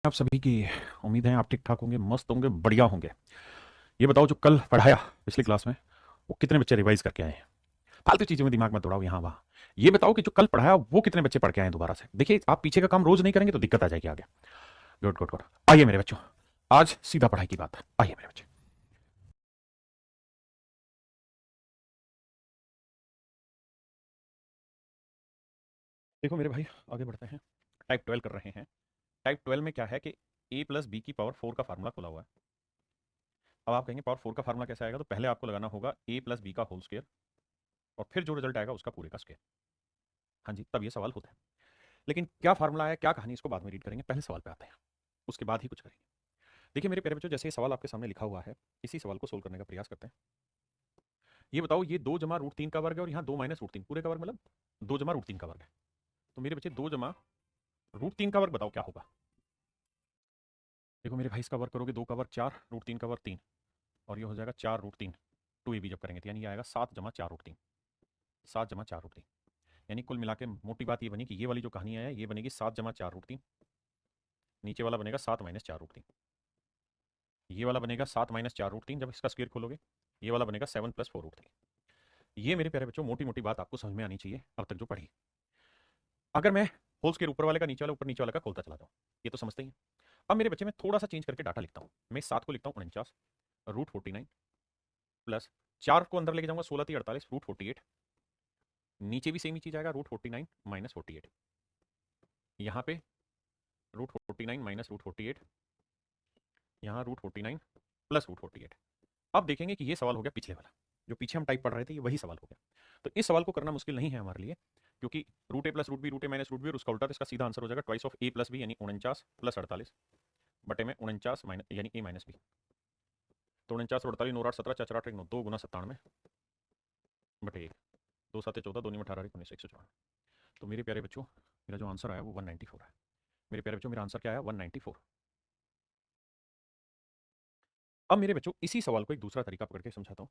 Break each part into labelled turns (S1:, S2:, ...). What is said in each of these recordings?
S1: आप सभी की उम्मीद है आप ठीक ठाक होंगे, मस्त होंगे, बढ़िया होंगे। ये बताओ जो कल पढ़ाया पिछली क्लास में वो कितने बच्चे रिवाइज करके आए हैं? फालतू चीजों में दिमाग मत दौड़ाओ यहाँ वहाँ। ये बताओ कि जो कल पढ़ाया वो कितने बच्चे पढ़ के आए हैं दोबारा से। देखिए आप पीछे का काम रोज नहीं करेंगे तो दिक्कत आ जाएगी आगे। Good good good. आइए मेरे बच्चों, आज सीधा पढ़ाई की बात। आइए मेरे बच्चे। देखो मेरे भाई, आगे बढ़ते हैं। टाइप 12 कर रहे हैं। टाइप 12 में क्या है कि ए प्लस बी की पावर 4 का फार्मूला खुला हुआ है। अब आप कहेंगे पावर 4 का फार्मूला कैसे आएगा, तो पहले आपको लगाना होगा ए प्लस बी का होल स्क्वायर और फिर जो रिजल्ट आएगा उसका पूरे का स्क्वायर। हाँ जी, तब ये सवाल होता है। लेकिन क्या फार्मूला है, क्या कहानी, इसको बाद में रीड करेंगे, पहले सवाल पे आते हैं, उसके बाद ही कुछ करेंगे। देखिए मेरे प्यारे बच्चों, जैसे ये सवाल आपके सामने लिखा हुआ है, इसी सवाल को सोल्व करने का प्रयास करते हैं। ये बताओ, ये 2 जमा √3 का वर्ग है और यहाँ 2 - √3 पूरे का वर्ग, मतलब 2 जमा √3 का वर्ग है। तो मेरे बच्चे 2 जमा √3 का वर्ग बताओ क्या होगा। देखो मेरे भाई, इसका वर्ग करोगे 2 का वर्ग 4, √3 का वर्ग 3, और ये हो जाएगा 4 √3। 2ab जब करेंगे तो यानी ये आएगा 7 जमा 4 √3। 7 जमा 4 √3, यानी कुल मिला के मोटी बात ये बनी कि ये वाली जो कहानी है ये बनेगी 7 जमा 4 √3, नीचे वाला बनेगा 7 - 4 √3, ये वाला बनेगा 7 - 4 √3 जब इसका स्क्वायर खोलोगे, ये वाला बनेगा 7 + 4 √3। ये मेरे प्यारे बच्चों मोटी मोटी बात आपको समझ में आनी चाहिए अब तक जो पढ़ी। अगर मैं होल स्क्वायर ऊपर वाले का नीचे वाला, ऊपर नीचे वाला का खोलता चला जाऊँ, ये तो समझते ही हैं। अब मेरे बच्चे में थोड़ा सा चेंज करके डाटा लिखता हूँ। मैं इस 7 को लिखता हूँ 49 √49 प्लस 4 को अंदर लेके जाऊंगा 16 × 3 = 48 √48। नीचे भी सेम ही चीज आएगा √49 - 48। यहाँ पे √49 - √48, यहाँ √49 प्लस √48। अब देखेंगे कि ये सवाल हो गया पिछले वाला, जो पीछे हम टाइप पढ़ रहे थे, ये वही सवाल हो गया। तो इस सवाल को करना मुश्किल नहीं है हमारे लिए, क्योंकि √a + √b √a - √b और उसका उल्टा, तो इसका सीधा आंसर हो जाएगा ट्वाइस ऑफ a + b, यानी 49 + 48 बटे में 49 यानी a - b। तो 49 और 48, 9 8 17, 4 8 1 9, 2 × 97 बटे 1, 2 7 14, 2 × 18 19 154। तो मेरे प्यारे बच्चों, मेरा जो आंसर आया वो 194 है। मेरे प्यारे बच्चों, मेरा आंसर क्या आया? 194। अब मेरे बच्चों, इसी सवाल को एक दूसरा तरीका पकड़ के समझाता हूँ,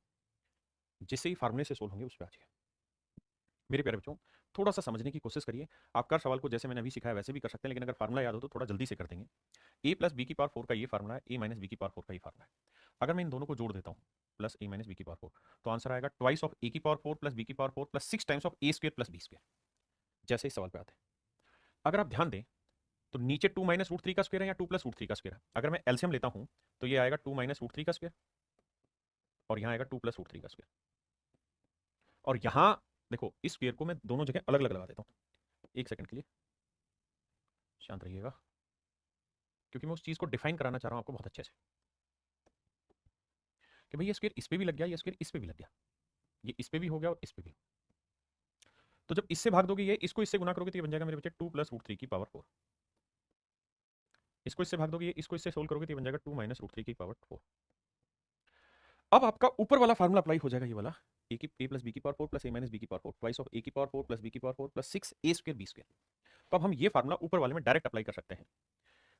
S1: जिससे ही फार्मूले से सोल्व होंगे उस पर आ जाइए। मेरे प्यारे बच्चों, थोड़ा सा समझने की कोशिश करिए। आप कर सवाल को जैसे मैंने अभी सिखाया वैसे भी कर सकते हैं, लेकिन अगर फार्मूला याद हो तो थोड़ा जल्दी से कर देंगे। ए प्लस बी की पावर 4 का ये फार्मूला है, ए माइनस बी की पावर 4 का ये फार्मूला है। अगर मैं इन दोनों को जोड़ देता हूँ, प्लस ए माइनस बी की पावर 4, तो आंसर आएगा ट्वाइस ऑफ ए की पावर 4 प्लस बी की power 4 plus 6 times of A square plus B square. जैसे इस सवाल पे आते हैं, अगर आप ध्यान दें तो नीचे 2 - √3 का स्क्वायर है या 2 + √3 का स्क्वायर है। अगर मैं एलसीएम लेता हूँ तो ये आएगा 2 - √3 का स्क्वायर, और यहाँ आएगा 2 + √3 का स्क्वायर। और यहाँ देखो, इस स्क्वायर को मैं दोनों जगह अलग अलग लगा देता हूँ। एक सेकंड के लिए शांत रहिएगा, क्योंकि मैं उस चीज को डिफाइन कराना चाह रहा हूं आपको बहुत अच्छे से, कि भाई ये स्क्वायर इस पे भी लग गया, ये स्क्वायर इस पे भी लग गया, ये इस पे भी हो गया और इस पे भी। तो जब इससे भाग दोगे, ये इसको इससे गुना करोगे तो ये बन जाएगा मेरे बच्चे 2 + √3 की पावर 4। इसको इससे भाग दोगे, ये इसको इससे सोल्व करोगे तो ये बन जाएगा 2 - √3 की पावर 4। अब आपका ऊपर वाला फार्मूला अप्लाई हो जाएगा, ये वाला ए प्लस बी की power 4 plus A minus B की पावर 4 ट्वाइस ऑफ ए की पावर 4 प्लस बी की पावर 4 प्लस 6 ए स्क्वायर बी स्क्वायर। तो अब हम ये फार्मूला ऊपर वाले में डायरेक्ट अप्लाई कर सकते हैं।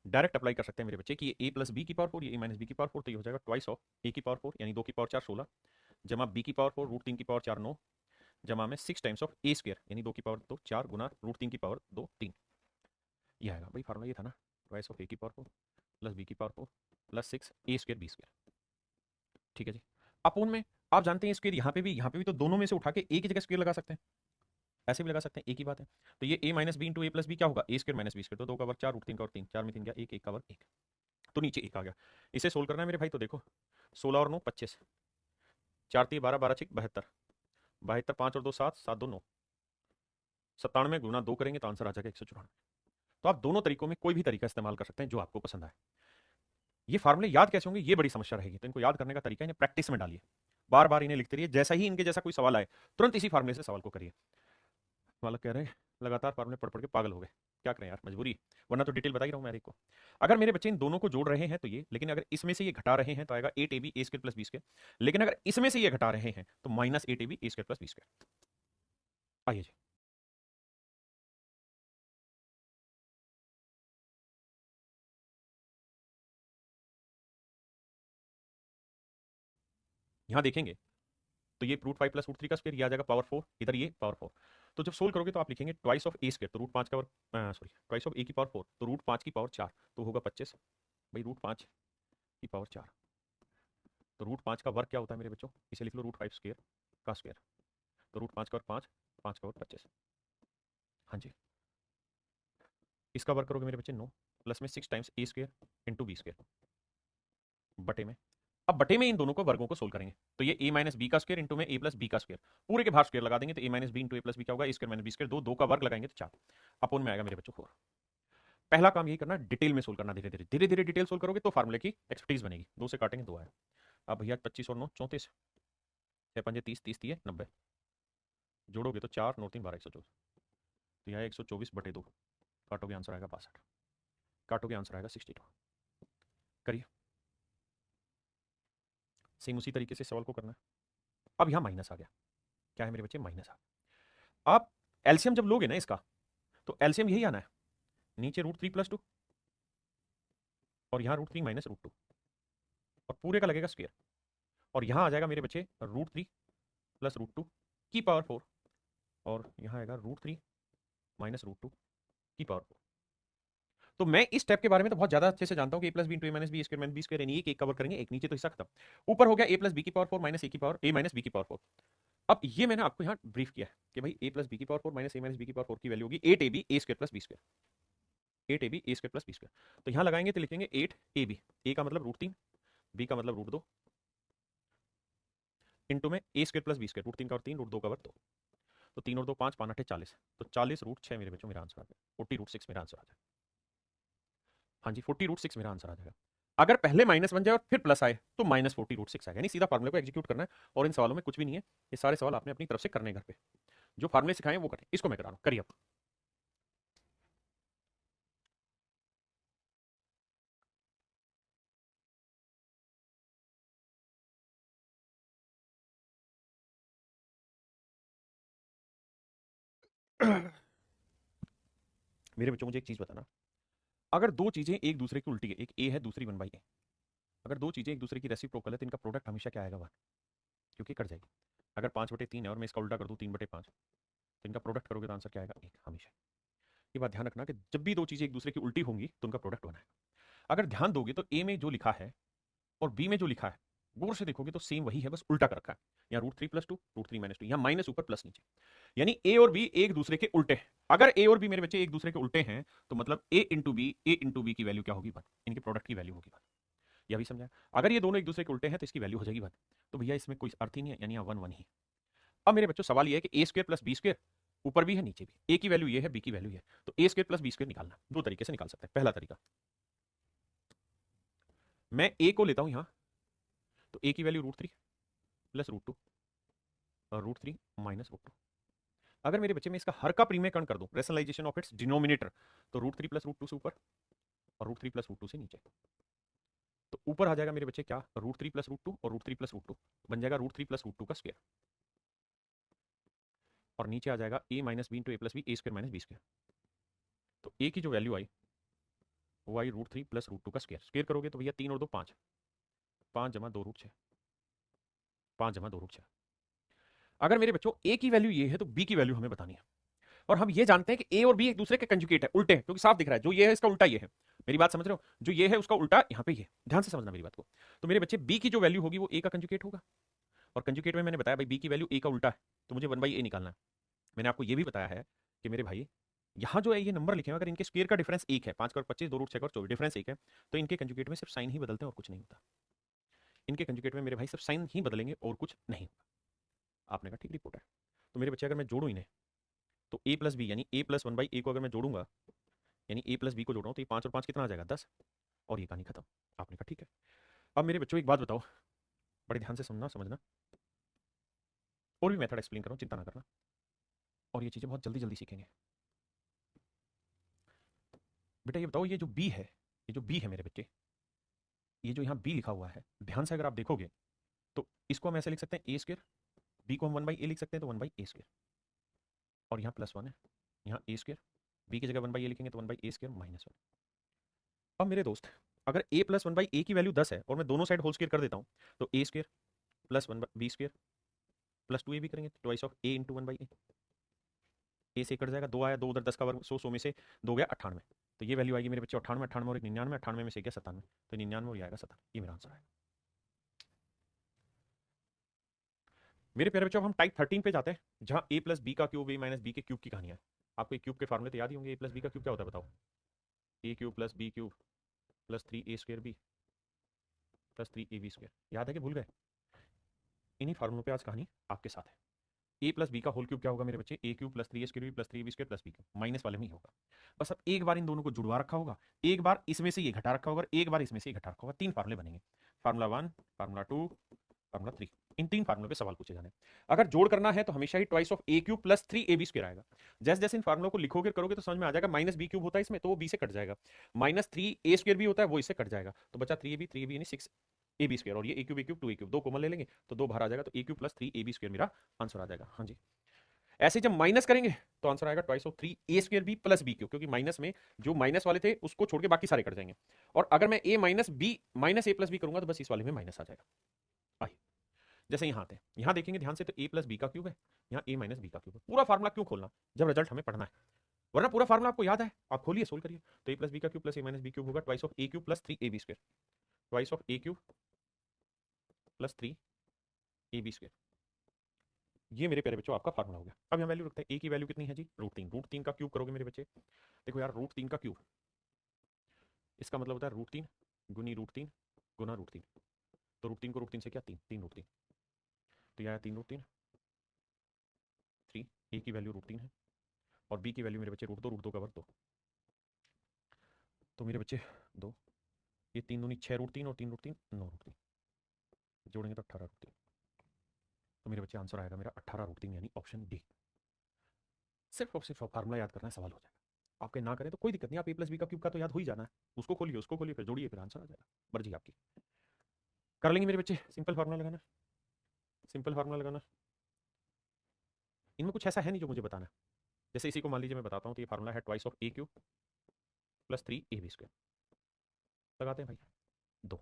S1: डायरेक्ट अप्लाई कर सकते हैं मेरे बच्चे कि ये ए प्लस बी की पावर 4, ये ए माइनस बी की पावर 4, तो ये हो जाएगा ट्वाइस ऑफ ए की पावर 4 यानी 2 की पावर 4 16, जमा बी की पावर 4 √3 की पावर 4 9, जमा में 6 टाइम्स ऑफ ए स्क्वायर यानी 2 की पावर 2 4 गुना √3 की पावर 2 3। ये आएगा भाई, फार्मूला ये था ना, ट्वाइस ऑफ ए की पावर 4 प्लस बी की पावर 4 प्लस 6 ए स्क्वायर बी स्क्वायर। ठीक है जी। अपोन में आप जानते हैं स्क्वायर यहाँ पे भी तो दोनों में से उठा के ए की जगह स्क्वायर लगा सकते हैं, ऐसे भी लगा सकते हैं, एक ही बात है। तो ये ए minus B into A plus B क्या होगा, A square minus B square, तो 2 का वर्ग 4 √3 का वर्ग 3, 4 में 3 गया 1, 1 का वर्ग 1, तो नीचे 1 आ गया। इसे सोल्व करना है मेरे भाई, तो देखो 16 और 9 25, 4 3 12, 12 6 72, 72 5 और 2 7, 7 2 9, 97 गुना 2 करेंगे तो आंसर आ जाएगा 194। तो आप दोनों तरीकों में कोई भी तरीका इस्तेमाल कर सकते हैं जो आपको पसंद आए। ये फार्मूले याद कैसे होंगे, ये बड़ी समस्या रहेगी, तो इनको याद करने का तरीका इन्हें प्रैक्टिस में डालिए, बार बार इन्हें लिखते रहिए, जैसा ही इनके जैसा कोई सवाल आए तुरंत इसी फार्मूले से सवाल को करिए। वाला कह रहे हैं लगातार फार्मूले पढ़ पढ़ के पागल हो गए, क्या करें यार, मजबूरी, वरना तो डिटेल बता ही रहा हूँ मैं को। अगर मेरे बच्चे इन दोनों को जोड़ रहे हैं तो ये, लेकिन अगर इसमें से ये घटा रहे हैं तो आएगा 8ab A square plus B square, लेकिन अगर इसमें से ये घटा रहे हैं तो -8ab A square plus B square. आइए जी, यहाँ देखेंगे तो ये √5 + √3 का स्क्वायर, ये आ जाएगा पावर 4, इधर ये पावर 4, तो जब सोल्व करोगे तो आप लिखेंगे ट्वाइस ऑफ ए स्क्वायर, तो रूट 5 का वर्ग, सॉरी ट्वाइस ऑफ ए की पावर 4, तो रूट 5 की पावर 4, तो होगा 25 भाई, रूट 5 की पावर 4। तो रूट 5 का वर्ग क्या होता है मेरे बच्चों, इसे लिख लो रूट 5 स्क्वायर का स्क्वायर, तो रूट 5 का वर्ग 5, 5 का वर्ग 25। हाँ जी, इसका वर्ग करोगे मेरे बच्चे 9 प्लस में 6 टाइम्स ए स्क्वायर इंटू बी स्क्वायर बटे में। अब बटे में इन दोनों को वर्गों को सोल्व करेंगे, तो ये a माइनस बी का स्क्वायर इंटू में a प्लस बी का स्क्वायर, पूरे के बाहर स्क्वायर लगा देंगे, तो a minus B into A plus B क्या होगा, a square minus B square, दो दो का वर्ग लगाएंगे तो 4 अपोन में आएगा मेरे बच्चों 4। पहला काम यही करना, डिटेल में सोल्व करना, धीरे धीरे धीरे धीरे डिटेल सोल्व करोगे तो फार्मूले की एक्सपर्टीज बनेगी। 2 से काटेंगे 2 आया। अब भैया 25 और 9 34, 6 पंजे 30, 30 दिए 90, जोड़ोगे तो 4 9 3 12 124, तो यह 124 बटे 2, काटोगे आंसर आएगा 62, काटोगे आंसर आएगा 62। करिए सेम उसी तरीके से सवाल को करना है। अब यहां माइनस आ गया, क्या है मेरे बच्चे, माइनस आ। आप एलसीएम जब लोगे ना इसका, तो एलसीएम यही आना है, नीचे रूट 3 प्लस 2 और यहां रूट 3 माइनस रूट 2 और पूरे का लगेगा स्क्वायर, और यहां आ जाएगा मेरे बच्चे रूट 3 प्लस रूट 2 की पावर 4, और यहां आएगा रूट 3 माइनस रूट 2 की पावर 4। तो मैं इस स्टेप के बारे में तो बहुत ज्यादा अच्छे से जानता हूं कि a plus B into A minus B square minus B square, यानी एक कवर करेंगे, एक नीचे, तो हिस्सा खत्म। ऊपर हो गया a प्लस बी की पावर 4 माइनस ए की पावर, a माइनस बी की पावर 4। अब ये मैंने आपको यहाँ ब्रीफ किया है कि भाई a प्लस बी की power 4 minus A minus B की पावर 4 की वैल्यू होगी 8ab A square plus B square, 8ab A square plus B square. तो यहाँ लगाएंगे तो लिखेंगे 8ab, ए का मतलब रूट 3, बी का मतलब रूट 2 इंटू में A square plus B square, root 3 का और 3, रूट 2 का वर्ग 2, तो 3 और 2 5, 5 8 40, तो 40 रूट 6 मेरे बच्चों मेरा आंसर आ जाएगा, 40 रूट 6 मेरा आंसर आ जाएगा। हाँ जी 40 रूट 6 मेरा आंसर आ जाएगा। अगर पहले माइनस बन जाए और फिर प्लस आए तो माइनस 40 रूट 6 आएगा, यानी सीधा फार्मूले को एग्जीक्यूट करना है, और इन सवालों में कुछ भी नहीं है, ये सारे सवाल आपने अपनी तरफ से करने घर पे, जो फार्मूले सिखाए वो करें। इसको मैं करा रहा हूं, करिए आप। मेरे बच्चों मुझे एक चीज बताना, अगर दो चीजें एक दूसरे की उल्टी है, एक ए है दूसरी 1/a, अगर दो चीजें एक दूसरे की रेसिप्रोकल है तो इनका प्रोडक्ट हमेशा क्या आएगा 1, क्योंकि कट जाएगी। अगर 5/3 है और मैं इसका उल्टा कर दूं 3/5, तो इनका प्रोडक्ट करोगे तो आंसर क्या आएगा 1 हमेशा। ये बात ध्यान रखना कि जब भी दो चीजें एक दूसरे की उल्टी होंगी तो उनका प्रोडक्ट 1 आएगा। अगर ध्यान दोगे तो ए में जो लिखा है और बी में जो लिखा है, गौर से देखोगे तो सेम वही है, बस उल्टा कर रखा है। यहाँ रूट 3 प्लस 2, रूट 3 माइनस 2, यहाँ माइनस ऊपर प्लस नीचे, यानी ए और बी एक दूसरे के उल्टे हैं। अगर ए और बी मेरे बच्चे एक दूसरे के उल्टे हैं तो मतलब ए इंटू बी की वैल्यू क्या होगी 1, इनके प्रोडक्ट की वैल्यू होगी 1। यह भी समझा। अगर ये दोनों एक दूसरे के उल्टे हैं तो इसकी वैल्यू हो जाएगी 1, तो भैया इसमें कोई अर्थ ही नहीं है, यानी यहाँ 1 1 ही। अब मेरे बच्चों सवाल ये है कि ए स्क्वायर प्लस बी स्क्वायर ऊपर भी है नीचे भी, ए की वैल्यू ये है बी की वैल्यू ये है, तो ए स्क्वायर प्लस बी स्क्वायर निकालना दो तरीके से निकाल सकते हैं। पहला तरीका, मैं ए को लेता हूं यहां, तो ए की वैल्यू रूट 3 प्लस रूट 2 और रूट 3 माइनस रूट 2। अगर मेरे बच्चे में इसका हर का प्रीमेकरण कर दूं, रेशनलाइजेशन ऑफ इट्स डिनोमिनेटर, तो रूट 3 प्लस रूट 2 से ऊपर और रूट 3 प्लस रूट 2 से नीचे, तो ऊपर आ जाएगा मेरे बच्चे क्या, रूट 3 प्लस रूट 2 और रूट 3 प्लस रूट 2 बन जाएगा रूट 3 प्लस रूट 2 का स्क्वायर, और नीचे आ जाएगा A minus B into A plus B A square minus B square. तो ए की जो वैल्यू आई वो आई रूट 3 प्लस रूट 2 का स्क्वायर, स्क्वायर करोगे तो भैया 3 और 2 5, 5 जमा 2 रूट 6, 5 जमा 2 रूट 6। अगर मेरे बच्चों ए की वैल्यू ये है तो बी की वैल्यू हमें बतानी है, और हम ये जानते हैं कि ए और बी एक दूसरे के कंजुगेट है, उल्टे हैं, क्योंकि साफ दिख रहा है, जो ये है इसका उल्टा ये है। मेरी बात समझ रहे हो, जो ये है उसका उल्टा यहाँ पे ये, ध्यान से समझना मेरी बात को। तो मेरे बच्चे बी की जो वैल्यू होगी वो ए का कंजुगेट होगा, और कंजुगेट में मैंने बताया भाई बी की वैल्यू ए का उल्टा है, तो मुझे 1/a निकालना है। मैंने आपको ये भी बताया है कि मेरे भाई यहाँ जो है ये नंबर लिखे हैं, अगर इनके स्क्वायर का डिफरेंस 1 है, 5 का 25, 2 रूट 6 और 24, डिफरेंस 1 है, तो इनके कंजुगेट में सिर्फ साइन ही बदलते हैं और कुछ नहीं होता। इनके कंजुगेट में मेरे भाई सिर्फ साइन ही बदलेंगे और कुछ नहीं होगा। आपने कहा ठीक रिपोर्ट है। तो मेरे बच्चे अगर मैं जोड़ूँ इन्हें, तो ए प्लस बी यानी ए प्लस 1/a को अगर मैं जोड़ूंगा, यानी ए प्लस बी को जोड़ रहा हूँ, तो ये 5 और 5 कितना आ जाएगा 10, और ये कहानी खत्म। आपने कहा ठीक है। अब मेरे बच्चों एक बात बताओ, बड़े ध्यान से सुनना समझना, और भी मेथड एक्सप्लेन कर रहा हूँ, चिंता ना करना, और ये चीज़ें बहुत जल्दी जल्दी सीखेंगे। बेटा ये बताओ, ये जो बी है, ये जो बी है मेरे बच्चे, ये जो यहाँ बी लिखा हुआ है, ध्यान से अगर आप देखोगे तो इसको हम ऐसे लिख सकते हैं ए स्क्वायर, बी को हम 1/a लिख सकते हैं तो 1/a स्क्वायर, और यहाँ +1 है, यहाँ ए स्क्वायर, बी की जगह 1/a लिखेंगे तो 1/a स्क्वायर -1। अब मेरे दोस्त अगर a प्लस 1/a की वैल्यू 10 है और मैं दोनों साइड होल स्क्वायर कर देता हूँ, तो a square plus 1 B square plus 2a भी करेंगे, twice of a into 1/a। A से कट जाएगा, 2 आया, 2 उधर 10 का वर्ग, 100 में से 2 गया 98, तो ये वैल्यू आएगी मेरे बच्चे 98, 98 और 99, 98 में से गया 97, तो 99 और ये आएगा 97, ये मेरा आंसर है। मेरे प्यारे बच्चों, हम टाइप 13 पे जाते हैं, जहां ए प्लस बी का क्यूब ए माइनस बी के क्यूब की कहानी है। आपको क्यूब के फार्मूले तो याद ही होंगे, ए प्लस बी का क्यूब क्या होता है बताओ? A cube plus B cube plus 3a² B plus 3ab², याद है कि भूल गए? इन्हीं फार्मूलों पे आज कहानी आपके साथ है। ए प्लस बी का होल क्यूब क्या होगा मेरे बच्चे? A cube plus 3a² B plus 3ab² plus B cube, minus वाले में ही होगा। बस अब एक बार इन दोनों को जुड़वा रखा होगा, एक बार इसमें से ये घटा रखा होगा, एक बार इसमें से ये घटा रखा होगा, 3 फार्मूले बनेंगे, फार्मूला 1, फार्मूला 2, फार्मूला 3। इन 3 फार्मूलों पे सवाल पूछे जाने। अगर जोड़ करना है तो हमेशा ही twice of A cube plus 3ab² आएगा। जैसे जैसे इन फार्मूलों को लिखोगे करोगे तो समझ में आ जाएगा, माइनस बी क्यूब होता है इसमें तो वो बी से कट जाएगा, माइनस 3a² भी होता है वो इससे कट जाएगा, तो बचा 3ab यानी 6ab², और ये ए क्यूब 2a³ 2 कॉमन ले लेंगे तो 2 बाहर आ जाएगा, तो ए क्यूब प्लस 3ab² मेरा आंसर आ जाएगा। हाँ जी, ऐसे जब माइनस करेंगे तो आंसर आएगा twice of 3a² B plus B cube, क्योंकि माइनस में जो माइनस वाले थे उसको छोड़ के बाकी सारे कट जाएंगे, और अगर मैं a minus B minus A plus B करूंगा तो बस इस वाले में माइनस आ जाएगा। आइए, जैसे यहाँ आते हैं, यहाँ देखेंगे ध्यान से तो a प्लस बी का क्यूब है, यहाँ a माइनस बी का क्यूब है। पूरा फार्मूला क्यों खोलना जब रिजल्ट हमें पढ़ना है, वरना पूरा फार्मूला आपको याद है, आप खोलिए सोल्व करिए। तो a प्लस बी का cube plus a minus B cube होगा twice of a cube plus 3ab², twice of a cube plus 3ab², ये मेरे प्यारे बच्चों आपका फार्मूला हो गया। अब यहाँ वैल्यू रखते हैं, a की वैल्यू कितनी है जी? √3, √3 का क्यूब करोगे मेरे बच्चे, देखो यार √3 का क्यूब, इसका मतलब होता है √3 गुनी √3 गुना √3, तो √3 को √3 से क्या 3, 3 √3, तो यह आया 3 √3, 3, a की वैल्यू √3 है और b की वैल्यू मेरे बच्चे √2, √2 का वर्ग 2, तो मेरे बच्चे 2, ये 3 दूनी 6 √3 और 3 √3 9 √3, जोड़ेंगे तो 18 √3, तो मेरे बच्चे आंसर आएगा मेरा 18 √3 यानी ऑप्शन डी। सिर्फ और सिर्फ फार्मूला याद करना है, सवाल हो जाएगा। आपके ना करें तो कोई दिक्कत नहीं, आप ए प्लस बी का क्यूब का तो याद हो ही जाना है, उसको खोलिए फिर जोड़िए, फिर आंसर आ जाएगा, मर्जी आपकी। कर लेंगे मेरे बच्चे, सिंपल फार्मूला लगाना, सिंपल फार्मूला लगाना, इनमें कुछ ऐसा है नहीं जो मुझे बताना है। जैसे इसी को मान लीजिए मैं बताता हूँ, तो ये फार्मूला है twice of a cube plus 3ab², लगाते हैं भाई 2।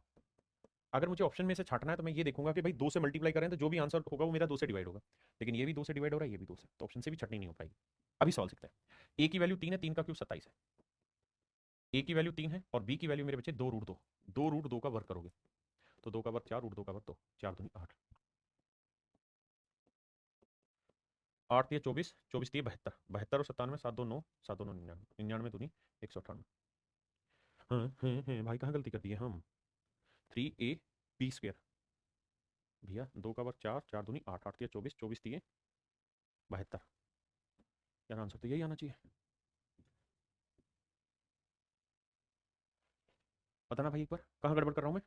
S1: अगर मुझे ऑप्शन में से छाटना है तो मैं ये देखूंगा कि भाई 2 से मल्टीप्लाई करें तो जो भी आंसर होगा वो मेरा 2 से डिवाइड होगा, लेकिन ये भी 2 से डिवाइड हो रहा है, ये भी 2 से, तो ऑप्शन से भी छटनी नहीं हो पाएगी। अभी सॉल्व सीखते हैं। a की वैल्यू 3 है, 3 का क्यूब 27 है, a की वैल्यू 3 है और b की वैल्यू मेरे बच्चे 2 √2, 2 √2 का वर्ग करोगे तो 2 का वर्ग 4, √2 का वर्ग 2, 4 दूनी 8, 8 दिए 24, 24 दिए 72, 72 और 97, 7 2 9, 7 2 9 99, 99 दूनी 198। हाँ भाई कहाँ गलती कर दी है हम, 3ab² भैया, 2 का वर्ग 4, 4 दूनी 8, 8 दिए 24, 24 दिए 72, यार आंसर तो यही आना चाहिए। बताना भाई एक बार कहाँ गड़बड़ कर रहा हूँ मैं।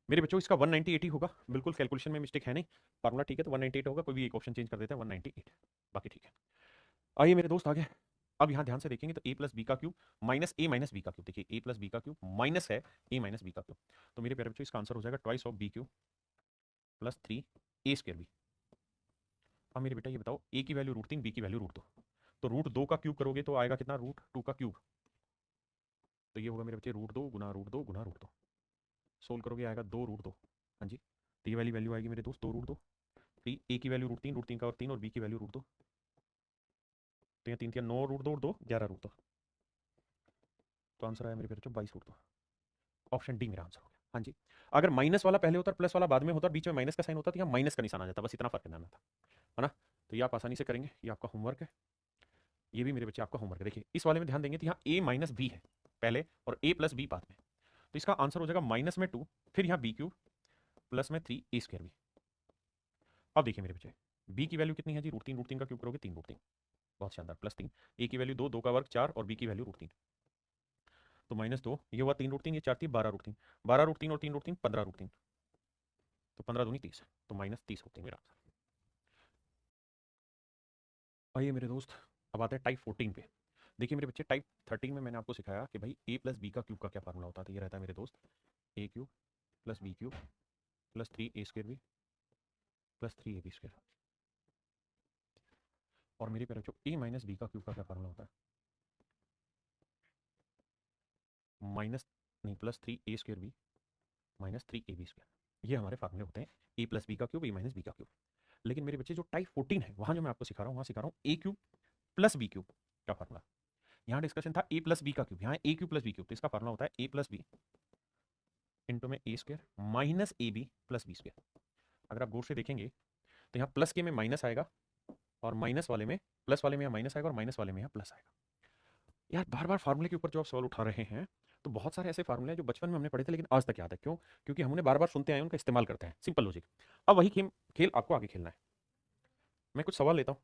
S1: मेरे बच्चों इसका 198 ही होगा, बिल्कुल कैलकुलेशन में मिस्टेक है नहीं, फार्मूला ठीक है तो 198 होगा, कोई भी एक ऑप्शन चेंज कर देता है 198, बाकी ठीक है। आइए मेरे दोस्त आगे, अब यहाँ ध्यान से देखेंगे तो a प्लस बी का cube minus a minus B का क्यूब, देखिए a प्लस बी का क्यूब माइनस है a माइनस बी का क्यूब, तो मेरे प्यारे बच्चों इसका आंसर हो जाएगा twice of B cube plus 3a² B. अब मेरे बेटा ये बताओ, a की वैल्यू √3, b की वैल्यू √2, तो √2 का क्यूब करोगे तो आएगा कितना, √2 का क्यूब, तो ये होगा मेरे बच्चे √2 गुना √2 गुना √2, सोल्व करोगे आएगा 2 √2, हाँ जी, तो ये वाली वैल्यू आएगी मेरे दोस्त 2 √2, फिर ए की वैल्यू √3, √3 का और 3, और बी की वैल्यू √2, तो यहाँ 3 3 9 √2 और 2 11 √2, तो आंसर आया मेरे बच्चों 22 √2, ऑप्शन डी मेरा आंसर हो गया। हाँ जी, अगर माइनस वाला पहले होता और प्लस वाला बाद में होता, बीच में माइनस का साइन होता तो यहाँ माइनस का निशान आ जाता, बस इतना फर्क करना था, है ना? तो ये आप आसानी से करेंगे, ये आपका होमवर्क है, ये भी मेरे बच्चे आपका होमवर्क है। देखिए इस वाले में ध्यान देंगे तो यहाँ a माइनस बी है पहले और a प्लस बी बाद में, तो इसका आंसर हो जाएगा माइनस में 2, फिर यहाँ बी क्यूब प्लस में 3a² बी। अब देखिए मेरे बच्चे, b की वैल्यू कितनी है जी, √3, √3 का क्यूब करोगे 3 √3, बहुत शानदार, प्लस 3, a की वैल्यू 2, 2 का वर्ग 4 और b की वैल्यू √3, तो -2, ये हुआ 3 √3, ये 4 थी 12 √3, 12 √3 और 3 √3 15 √3, तो 15 दूनी 30, तो -30 होती है मेरा आंसर। आइए मेरे दोस्त, अब आते हैं टाइप 14 पे। देखिए मेरे बच्चे टाइप 13 में मैंने आपको सिखाया कि भाई a प्लस बी का क्यूब का क्या फार्मूला होता है, तो ये रहता है मेरे दोस्त a cube plus B cube plus 3a² B plus 3ab², और मेरे प्यारे बच्चों a माइनस बी का क्यूब का क्या फार्मूला होता है, माइनस नहीं plus 3a² B minus 3ab²। ये हमारे फार्मूले होते हैं ए प्लस बी का क्यूब, ए माइनस बी का क्यूब। लेकिन मेरे बच्चे जो टाइप 14 है वहाँ जो मैं आपको सिखा रहा हूँ, वहाँ सिखा रहा हूँ ए क्यूब प्लस बी क्यूब का फार्मूला। यहाँ डिस्कशन था ए प्लस बी का क्यूब, यहाँ ए क्यूब प्लस बी क्यूब। तो इसका फार्मूला होता है ए प्लस बी इंटू में a² minus A B plus B square. अगर आप गौर से देखेंगे तो यहाँ प्लस के में माइनस आएगा, और माइनस वाले में प्लस वाले में यहाँ माइनस आएगा, और माइनस वाले में यहाँ प्लस आएगा। यार बार बार फार्मूले के ऊपर जो आप सवाल उठा रहे हैं, तो बहुत सारे ऐसे फार्मूले हैं जो बचपन में हमने पढ़े थे लेकिन आज तक याद है। क्यों? क्योंकि हम उन्हें बार बार सुनते आए, उनका इस्तेमाल करते हैं। Simple logic. अब वही खेल आपको आगे खेलना है। मैं कुछ सवाल लेता हूँ,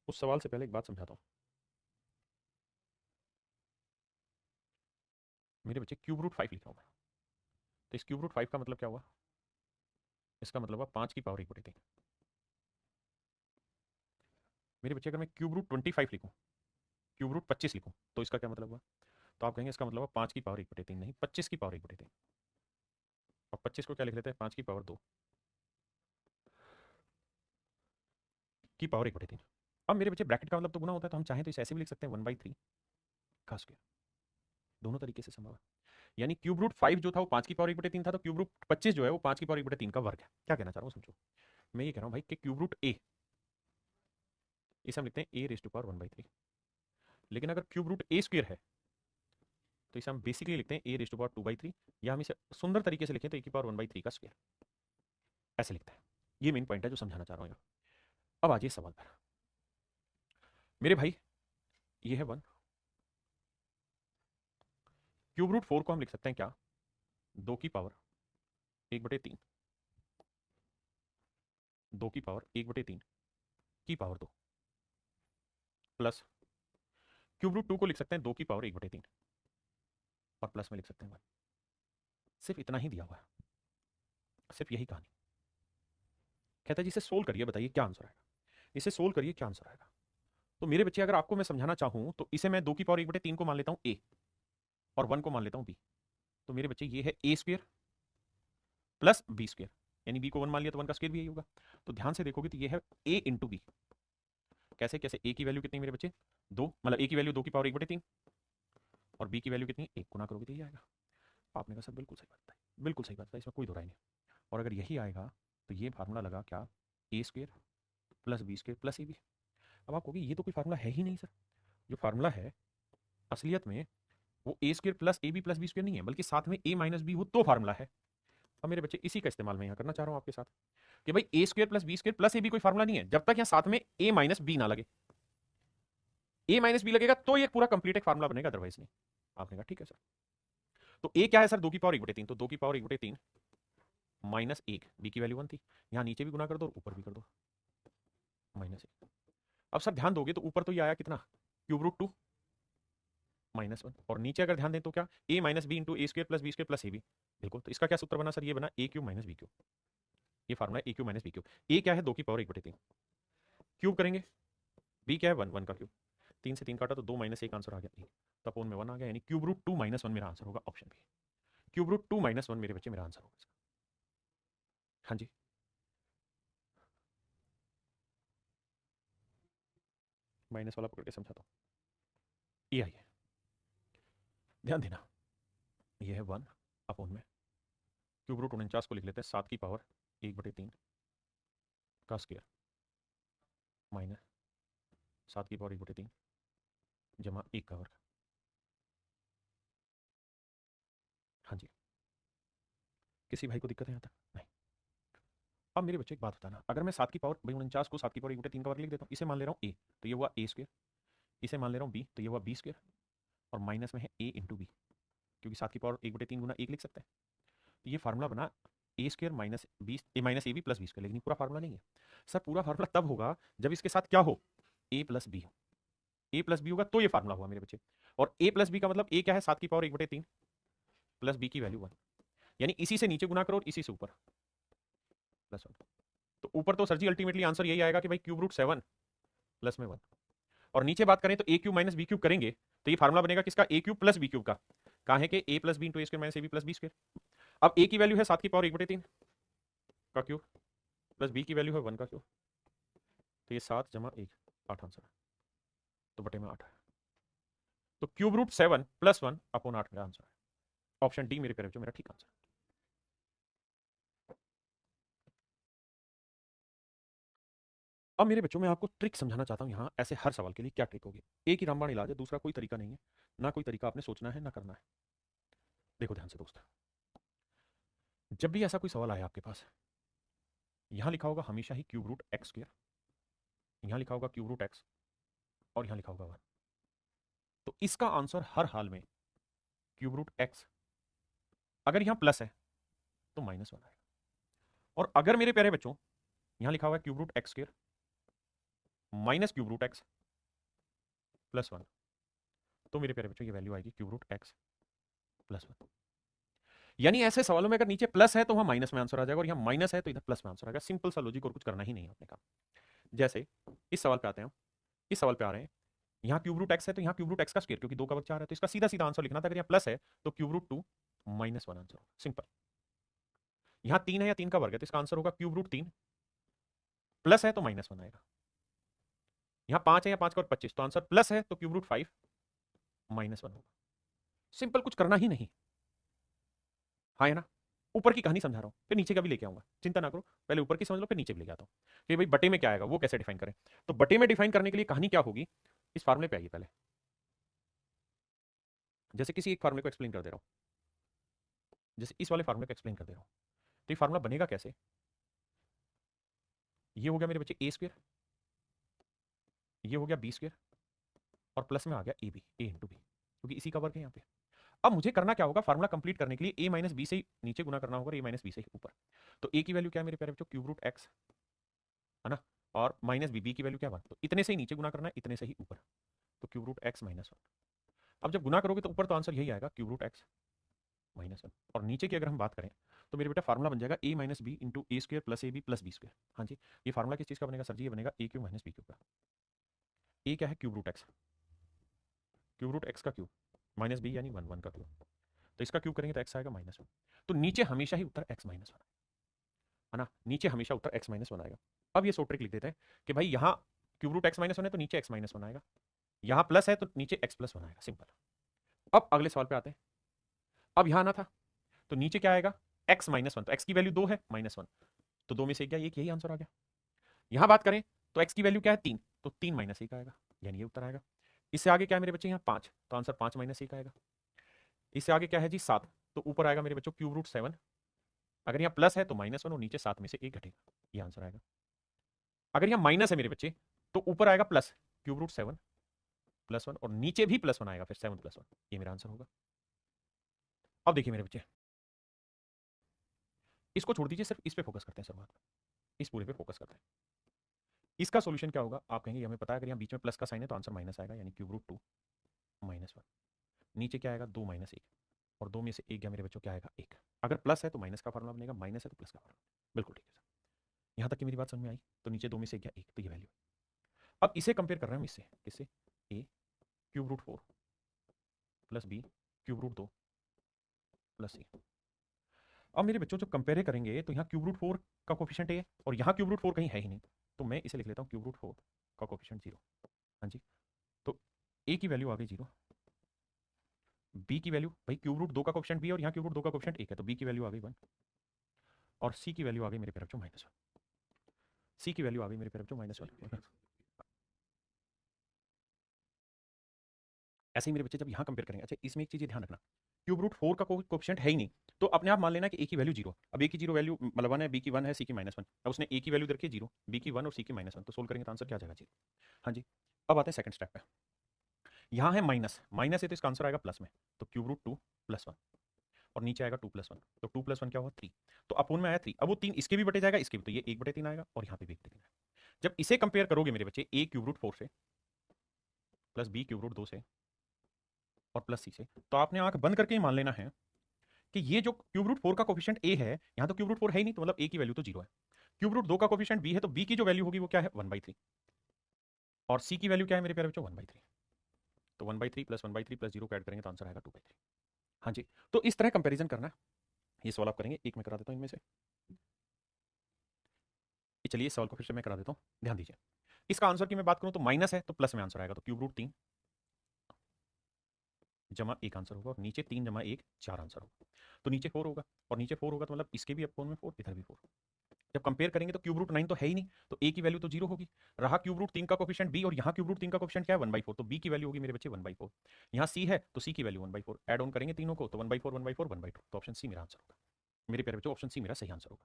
S1: उस सवाल से पहले एक बात समझाता हूँ। मेरे बच्चे क्यूब रूट 5 लिखा हुआ है, तो इस क्यूब रूट 5 का मतलब क्या हुआ? इसका मतलब हुआ 5 की पावर 1/3। मेरे बच्चे अगर मैं क्यूब रूट 25 लिखूँ, क्यूब रूट 25 लिखूँ, तो इसका क्या मतलब हुआ? तो आप कहेंगे इसका मतलब 5 की पावर 1/3 नहीं, 25 की पावर 1/3। और 25 को क्या लिख लेते हैं? 5 की पावर 2 की पावर 1/3। अब मेरे बच्चे ब्रैकेट का मतलब तो गुना होता है, तो हम चाहें तो इसे ऐसे भी लिख सकते हैं 1/3 का स्क्वायर। दोनों तरीके से संभव है। यानी क्यूब रूट 5 जो था वो 5 की पावर 1/3 था, तो क्यूब रूट 25 जो है वो 5 की पावर 1/3 का वर्ग है। क्या कहना चाह रहा हूँ समझो। मैं ये कह रहा हूँ भाई कि क्यूब रूट ए, इसे हम लिखते हैं ए रेज टू पावर 1/3। लेकिन अगर क्यूब रूट ए स्क्वायर है तो इसे हम बेसिकली लिखते हैं ए रेज टू पावर 2/3, या हम इसे सुंदर तरीके से लिखें तो ए की पावर 1/3 का स्क्वायर, ऐसे लिखते हैं। ये मेन पॉइंट है जो समझाना चाह रहा हूँ यहाँ। अब आ जाइए सवाल पर। मेरे भाई ये है 1। क्यूब रूट 4 को हम लिख सकते हैं क्या? 2 की पावर 1/3, 2 की पावर 1/3 की पावर 2, प्लस क्यूब रूट 2 को लिख सकते हैं 2 की पावर 1/3, और प्लस में लिख सकते हैं 1। सिर्फ इतना ही दिया हुआ है, सिर्फ यही कहानी। कहता है जी इसे सोल्व करिए, बताइए क्या आंसर आएगा। इसे सोल्व करिए, क्या आंसर आएगा। तो मेरे बच्चे अगर आपको मैं समझाना चाहूं तो इसे मैं 2 की पावर 1/3 को मान लेता हूं ए, और 1 को मान लेता हूं बी। तो मेरे बच्चे ये है ए स्क्वायर प्लस बी स्क्वायर, यानी बी को 1 मान लिया तो 1 का स्क्वायर भी यही होगा। तो ध्यान से देखोगे तो ये है ए इंटू बी। कैसे कैसे? ए की वैल्यू कितनी मेरे बच्चे? 2, मतलब ए की वैल्यू 2 की पावर 1/3, और बी की वैल्यू कितनी? 1 गुना करोगे तो ये आएगा। आपने कहा सर बिल्कुल सही बात है, बिल्कुल सही बात है, इसमें कोई दो राय नहीं। और अगर यही आएगा तो ये फार्मूला लगा क्या? A square plus B square plus A B. अब आप कहोगे ये तो कोई फार्मूला है ही नहीं सर। जो फार्मूला है असलियत में वो A square plus A B plus B square नहीं है, बल्कि साथ में ए माइनस बी हो तो फार्मूला है। अब मेरे बच्चे इसी का इस्तेमाल मैं यहाँ करना चाह रहा हूँ आपके साथ, कि भाई A square plus B square plus A B कोई फार्मूला नहीं है जब तक यहाँ साथ में ए माइनस बी ना लगे। ए माइनस बी लगेगा तो ये पूरा कंप्लीट एक फार्मूला बनेगा, अदरवाइज नहीं। आपने कहा ठीक है सर। तो ए क्या है सर? 2 की पावर 1/3, तो 2 की पावर 1/3 माइनस 1, बी की वैल्यू 1 थी, यहाँ नीचे भी गुना कर दो और ऊपर भी कर दो, -1। अब सर ध्यान दोगे तो ऊपर तो ये आया कितना? क्यूब रूट 2 -1, और नीचे अगर ध्यान दें तो क्या? A minus B into A square plus B square plus A B. बिल्कुल, तो इसका क्या सूत्र बना सर? ये बना A cube minus B cube. ये फार्मूला है A cube minus B cube. A क्या है? 2 की पावर 1/3, क्यूब करेंगे, बी क्या है? 1, 1 का क्यूब। 3 से 3 काटा तो 2 -1 आंसर आ गया, 1। तो अपोन में 1 आ गया, यानी क्यूब रूट 2 -1 मेरा आंसर होगा, ऑप्शन बी। क्यूब रूट 2 -1 मेरे बच्चे मेरा आंसर होगा इसका। हाँ जी, माइनस वाला पकड़ के समझाता हूँ। ये आइए, ध्यान देना, ये है 1 अपोन में क्यूब रूट 49 को लिख लेते हैं 7 की पावर 1/3 का स्क्वायर, माइनस 7 की पावर 1/3 जमा 1 का वर्ग। हाँ जी, किसी भाई को दिक्कत है यहाँ तक? नहीं। अब मेरे बच्चे एक बात बताना, अगर मैं 7 की पावर भाई 49 को 7 की पावर 1/3 का वर्ग लिख देता हूँ, इसे मान ले रहा हूँ ए, तो ये हुआ ए स्क्वायर। इसे मान ले रहा हूँ बी, तो ये हुआ बी स्क्वायर, और माइनस में है ए इंटू बी, क्योंकि 7 की पावर 1/3 गुना 1 लिख सकते हैं। तो ये फार्मूला बना A square minus B, A minus A B plus B square, लेकिन पूरा फार्मूला नहीं है सर। पूरा फार्मूला तब होगा जब इसके साथ क्या हो? ए प्लस बी हो। ए प्लस बी होगा तो ये फार्मूला हुआ मेरे बच्चे। और ए प्लस बी का मतलब ए क्या है? 7 की पावर 1/3 प्लस बी की वैल्यू 1, यानी इसी से नीचे गुना करो और इसी से ऊपर प्लस 1। तो ऊपर तो सर जी अल्टीमेटली आंसर यही आएगा कि भाई क्यूब रूट 7 प्लस में 1। और नीचे बात करें तो A cube minus B cube करेंगे तो ये फार्मूला बनेगा किसका? A cube plus B cube का। कहाँ है कि A plus B into A square minus A B plus B square. अब ए की वैल्यू है 7 की पावर 1/3 का क्यूब, प्लस बी की वैल्यू है 1 का क्यूब, तो ये 7 जमा 1, 8 आंसर है। तो बटे में 8 है, तो क्यूब रूट 7 प्लस 1 अपॉन 8 मेरा आंसर है। ऑप्शन डी मेरे प्यारे बच्चों मेरा ठीक आंसर है। अब मेरे बच्चों मैं आपको ट्रिक समझाना चाहता हूँ यहाँ ऐसे हर सवाल के लिए क्या ट्रिक होगी। एक ही रामबाण इलाज है, दूसरा कोई तरीका नहीं है, ना कोई तरीका आपने सोचना है ना करना है। देखो ध्यान से दोस्त, जब भी ऐसा कोई सवाल आए आपके पास, यहां लिखा होगा हमेशा ही क्यूब रूट एक्स स्क्र, यहां लिखा होगा क्यूब रूट एक्स और यहां लिखा होगा 1, तो इसका आंसर हर हाल में क्यूब रूट एक्स, अगर यहां प्लस है तो -1 आएगा, और अगर मेरे प्यारे बच्चों यहां लिखा हुआ है cube root X square minus cube root X +1, तो मेरे प्यारे बच्चों ये वैल्यू आएगी क्यूब रूट एक्स +1। यानी ऐसे सवालों में अगर नीचे प्लस है तो वहां माइनस में आंसर आ जाएगा, और यहां माइनस है तो इधर प्लस में आंसर आएगा। सिंपल सा लॉजिक, और कुछ करना ही नहीं है आपने काम। जैसे इस सवाल पे आते हैं, इस सवाल पे आ रहे हैं, यहाँ क्यूब रूट एक्स है तो यहाँ क्यूब रूट एक्स का स्क्वायर, क्योंकि 2 का वर्ग 4 है, तो इसका सीधा सीधा आंसर लिखना था। अगर यहाँ प्लस है तो क्यूब रूट 2 -1 आंसर होगा, सिंपल। यहाँ 3 है या 3 का वर्ग है तो इसका आंसर होगा क्यूब रूट 3, प्लस है तो -1 आएगा। यहाँ 5 है या 5 का वर्ग 25, तो आंसर प्लस है तो क्यूब रूट 5 -1 होगा। सिंपल, कुछ करना ही नहीं। हाँ है ना? ऊपर की कहानी समझा रहा हूँ, फिर नीचे का भी लेके आऊंगा, चिंता ना करो। पहले ऊपर की समझ लो, फिर नीचे भी लेके आता हूँ कि भाई बटे में क्या आएगा, वो कैसे डिफाइन करें। तो बटे में डिफाइन करने के लिए कहानी क्या होगी, इस फार्मूले पे आइए पहले। जैसे किसी एक फार्मूले को एक्सप्लेन कर दे रहा हूँ, जैसे इस वाले फार्मूले को एक्सप्लेन कर दे रहा हूँ, तो ये फार्मूला बनेगा कैसे। ये हो गया मेरे बच्चे ए स्क्वायर, ये हो गया बी स्क्वायर, और प्लस में आ गया A B, A into B, क्योंकि इसी का वर्ग है यहाँ पे। अब मुझे करना क्या होगा, फार्मूला कंप्लीट करने के लिए ए माइनस बी से ही नीचे गुना करना होगा, ए माइनस बी से ही ऊपर। तो ए की वैल्यू क्या है मेरे प्यारे बच्चों, क्यूब रूट एक्स, है ना, और माइनस बी, बी की वैल्यू क्या है 1, तो इतने से ही नीचे गुना करना है, इतने से ही ऊपर, तो क्यूब रूट एक्स -1। अब जब गुना करोगे तो ऊपर तो आंसर यही आएगा, क्यूब रूट एक्स -1, और नीचे की अगर हम बात करें तो मेरे बेटा फार्मूला बन जाएगा A minus B into A square plus A B plus B square. हाँ जी, ये फार्मूला किस चीज़ का बनेगा सर जी, ये बनेगा A cube minus B cube का। ए क्या है, cube root X, cube root X का क्यूब, माइनस बी यानी 1 का क्यूब, तो इसका क्यूब करेंगे तो एक्स आएगा -1। तो नीचे हमेशा ही उत्तर एक्स -1 है ना, नीचे हमेशा उत्तर एक्स -1 आएगा। अब ये सो ट्रिक लिख देते हैं कि भाई यहाँ क्यूब रूट एक्स -1 है तो नीचे एक्स -1 आएगा, यहाँ प्लस है तो नीचे एक्स +1 आएगा, सिंपल। अब अगले सवाल पे आते हैं। अब यहाँ आना था तो नीचे क्या आएगा, एक्स -1, तो एक्स की वैल्यू 2 है, -1, तो 2 में से 1 गया, एक यही आंसर आ गया। यहाँ बात करें तो एक्स की वैल्यू क्या है 3, तो 3 -1 आएगा, यानी ये उत्तर आएगा। इससे आगे क्या है मेरे बच्चे, यहाँ 5, तो आंसर 5 -1 आएगा। इससे आगे क्या है जी 7, तो ऊपर आएगा मेरे बच्चों क्यूब रूट 7, अगर यहाँ प्लस है तो -1 और नीचे 7 में से 1 घटेगा, ये आंसर आएगा। अगर यहाँ माइनस है मेरे बच्चे तो ऊपर आएगा प्लस, क्यूब रूट 7 +1, और नीचे भी +1 आएगा, फिर 7 +1, ये मेरा आंसर होगा। अब देखिए मेरे बच्चे, इसको छोड़ दीजिए, सिर्फ इस पे फोकस करते हैं सर, इस पूरे पे फोकस करते हैं। इसका सॉल्यूशन क्या होगा, आप कहेंगे हमें पता है, अगर यहाँ बीच में प्लस का साइन है तो आंसर माइनस आएगा, यानी क्यूब रूट 2 -1। नीचे क्या आएगा, 2 -1, और 2 में से 1 गया मेरे बच्चों, क्या आएगा 1। अगर प्लस है तो माइनस का फार्मूला बनेगा, माइनस है तो प्लस का फार्मूला। बिल्कुल ठीक है सर, यहाँ तक की मेरी बात समझ में आई। तो नीचे 2 में से 1 गया 1, तो ये वैल्यू। अब इसे कंपेयर कर रहे हैं हम इससे, किससे, A cube root 4 plus B cube root 2 plus C. अब मेरे बच्चों जब कंपेयर करेंगे तो यहाँ क्यूब रूट 4 का कोफिशिएंट ए है, और यहाँ क्यूब रूट 4 कहीं है ही नहीं, तो मैं इसे लिख लेता हूँ क्यूब रूट 4 का कोफिशिएंट 0। हाँ जी, तो ए की वैल्यू आ गई 0, बी की वैल्यू, भाई क्यूब रूट 2 का कोफिशिएंट बी है और यहाँ क्यूब रूट 2 का कोफिशिएंट 1 है, तो बी की वैल्यू आ गई 1, और सी की वैल्यू आ गई मेरे प्यारे बच्चों -1। सी की वैल्यू आ गई मेरे प्यारे बच्चों -1। ऐसे ही मेरे बच्चे जब यहाँ कंपेयर करेंगे, अच्छा इसमें एक चीज़ ध्यान रखना, क्यूब रूट 4 का कोई कोफिशिएंट है ही नहीं, तो अपने आप मान लेना कि ए की वैल्यू 0। अब ए की 0 वैल्यू मतलब 1 है, बी की 1 है, सी की -1। अब उसने ए की वैल्यू दे रखी है 0, बी की 1 और सी की -1, तो सोल्व करेंगे तो आंसर क्या आ जाएगा 0। हाँ जी, अब आते हैं सेकंड स्टेप पे। यहाँ है माइनस, माइनस है तो इसका आंसर आएगा प्लस में, तो क्यूब रूट 2 +1, और नीचे आएगा 2 + 1, तो 2 + 1 क्या हुआ 3, तो अपोन में आया 3। अब वो 3 इसके भी बटे जाएगा, इसके भी, तो ये 1/3 आएगा, और यहाँ पे भी 1/3 आएगा। जब इसे कंपेयर करोगे मेरे बच्चे ए क्यूब रूट 4 से प्लस बी क्यूब रूट 2 से और प्लस सी से, तो आपने आंख बंद करके ही मान लेना है कि ये जो क्यूब रूट 4 का कोफिशिएंट ए है, यहाँ तो क्यूब रूट 4 है ही नहीं, तो मतलब ए की वैल्यू तो 0 है। क्यूब रूट 2 का कोफिशिएंट बी है, तो बी की जो वैल्यू होगी वो क्या है 1/3, और सी की वैल्यू क्या है मेरे प्यारे बच्चों 1/3, तो 1/3 प्लस 1/3 प्लस 0 को ऐड करेंगे तो आंसर आएगा 2/3। हाँ जी, तो इस तरह कंपेरिजन करना है। ये सवाल आप करेंगे, एक मैं करा देता हूँ इनमें से। चलिए इस सवाल को फिर से मैं करा देता हूँ, ध्यान दीजिए। इसका आंसर की मैं बात करूँ तो माइनस है तो प्लस में आंसर आएगा, तो क्यूब रूट 3 जमा 1 आंसर होगा, और नीचे 3 जमा 1 4 आंसर होगा, तो नीचे 4 होगा, और नीचे 4 होगा तो मतलब इसके भी अपोन में 4, इधर भी 4। जब कंपेयर करेंगे तो क्यूब रूट 9 तो है ही नहीं, तो ए की वैल्यू तो 0 होगी। रहा क्यूब रूट 3 का कोफिशिएंट बी, और यहाँ क्यूब रूट 3 का कोफिशिएंट क्या है 1/4, तो बी की वैल्यू होगी मेरे बच्चे 1/4। यहाँ सी है तो सी की वैल्यू 1/4, ऐड ऑन करेंगे तीनों को तो 1/4 1/4 1/2, तो ऑप्शन सी मेरा आंसर होगा। मेरे प्यारे बच्चों ऑप्शन सी मेरा सही आंसर होगा।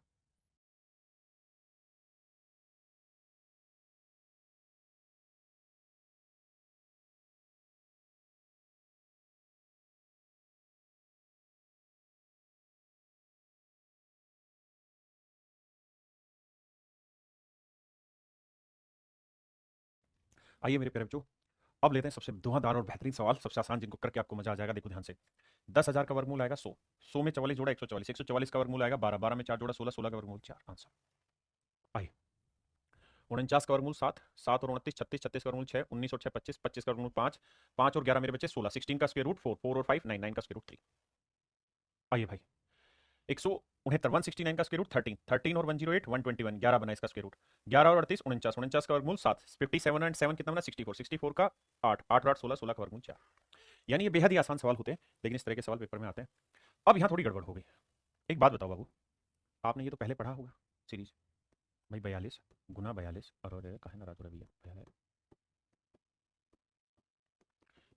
S1: आइए मेरे प्यारे बच्चों, अब लेते हैं सबसे धुआंधार और बेहतरीन सवाल, सबसे आसान, जिनको करके आपको मजा आ जाएगा। देखो ध्यान से, 10,000 का वर्गमूल आएगा 100, 100 में 44 जोड़ा 144, 144 का वर्गमूल आएगा 12, 12 में 4 जोड़ा 16, 16 का वर्गमूल 4। आंसर आइए, 49 का वर्गमूल 7, 7 और 29 36, 36 का वर्गमूल 6, 19 और 6 25, 25 का वर्गमूल 5, 5 और 11 मेरे बच्चे 16, 16 का स्क्वायर रूट 4, 4 और 5 9, 9 का स्क्वायर रूट 3। आइए भाई, 169 169 का स्क्वायर रूट 13, 13 और 108 121, 11 बना इसका स्क्वायर रूट, 11 और 38 49, 49 का वर्गमूल 7, 57 एंड 7 कितना बना 64, 64 का 8, 8 और 8 16, 16 का वर्गमूल 4। यानी ये बेहद ही आसान सवाल होते हैं, लेकिन इस तरह के सवाल पेपर में आते हैं। अब यहाँ थोड़ी गड़बड़ हो गई। एक बात बताओ बाबू, आपने ये तो पहले पढ़ा होगा सीरीज, भाई 42 गुना 42 और कहा ना राजू भैया